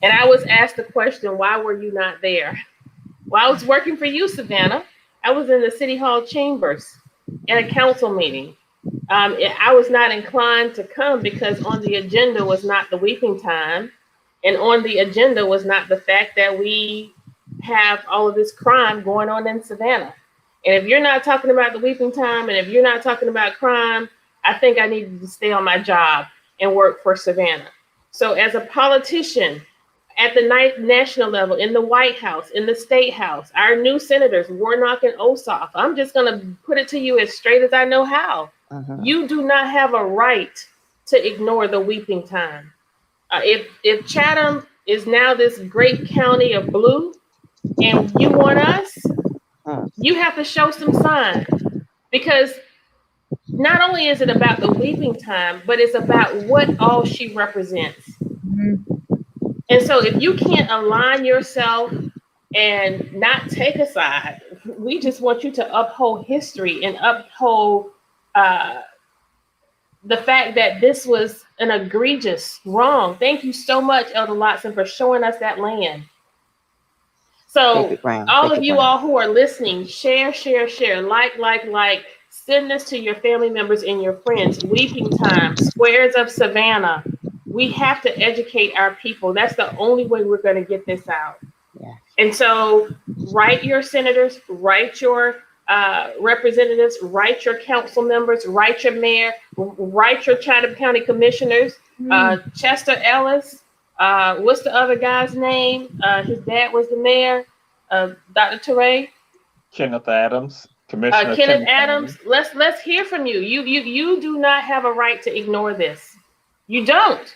And I was asked the question, why were you not there? Well, I was working for you, Savannah. I was in the City Hall chambers in a council meeting. I was not inclined to come because on the agenda was not the Weeping Time. And on the agenda was not the fact that we have all of this crime going on in Savannah. And if you're not talking about the Weeping Time and if you're not talking about crime, I think I needed to stay on my job and work for Savannah. So as a politician, at the national level, in the White House, in the State House, our new senators, Warnock and Ossoff, I'm just going to put it to you as straight as I know how. You do not have a right to ignore the Weeping Time. If Chatham is now this great county of blue and you want us, you have to show some sign. Because not only is it about the Weeping Time, but it's about what all she represents. And so if you can't align yourself and not take a side, we just want you to uphold history and uphold the fact that this was an egregious wrong. Thank you so much, Elder Lotson, for showing us that land. So all of you all who are listening, share, like, send this to your family members and your friends. Weeping Time, Squares of Savannah. We have to educate our people. That's the only way we're going to get this out. Yeah. And so write your senators, write your representatives, write your council members, write your mayor, write your Chatham County commissioners, Chester Ellis. What's the other guy's name? His dad was the mayor, Dr. Toure. Kenneth Adams, Commissioner Kenneth Adams. Let's hear from you. You do not have a right to ignore this. You don't.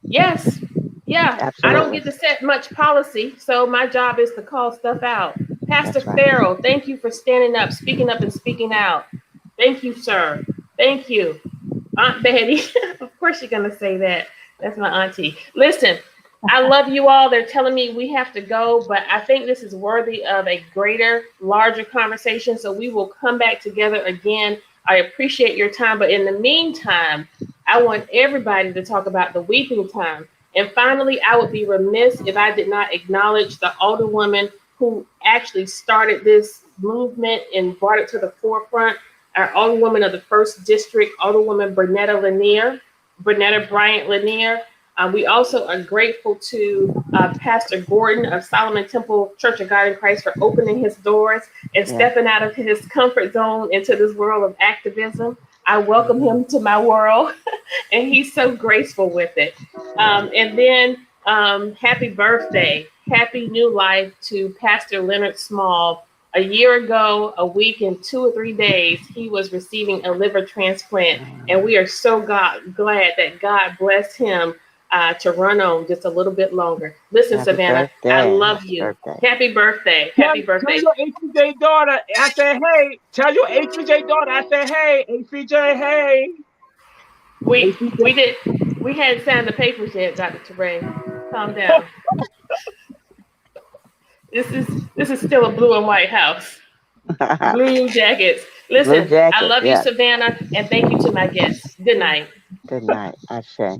Yes. Yeah. Absolutely. I don't get to set much policy, so my job is to call stuff out. Pastor That's right. Farrell, thank you for standing up, and speaking out. Thank you, sir. Thank you. Aunt Betty, of course you're going to say that. That's my auntie. Listen, I love you all. They're telling me we have to go, but I think this is worthy of a greater, larger conversation. So we will come back together again. I appreciate your time. But in the meantime, I want everybody to talk about the weeping time. And finally, I would be remiss if I did not acknowledge the Alderwoman who actually started this movement and brought it to the forefront. Our Alderwoman of the 1st District, Alderwoman Bernetta Bryant Lanier. We also are grateful to Pastor Gordon of Solomon Temple Church of God in Christ for opening his doors and stepping out of his comfort zone into this world of activism. I welcome him to my world, and he's so graceful with it. And then happy birthday, happy new life to Pastor Leonard Small. A year ago, a week and 2 or 3 days, he was receiving a liver transplant, and we are so glad that God blessed him to run on just a little bit longer. Listen, Happy Savannah, birthday. I love you. Birthday. Happy birthday. Happy birthday. Tell your HBJ daughter, I said, hey. Tell your HBJ daughter, I said, hey. HBJ, hey. We hadn't signed the papers yet, Dr. Toure. Calm down. This is still a blue and white house. Blue jackets. Listen, Blue jackets, I love you, Savannah, and thank you to my guests. Good night. Good night. Ashe.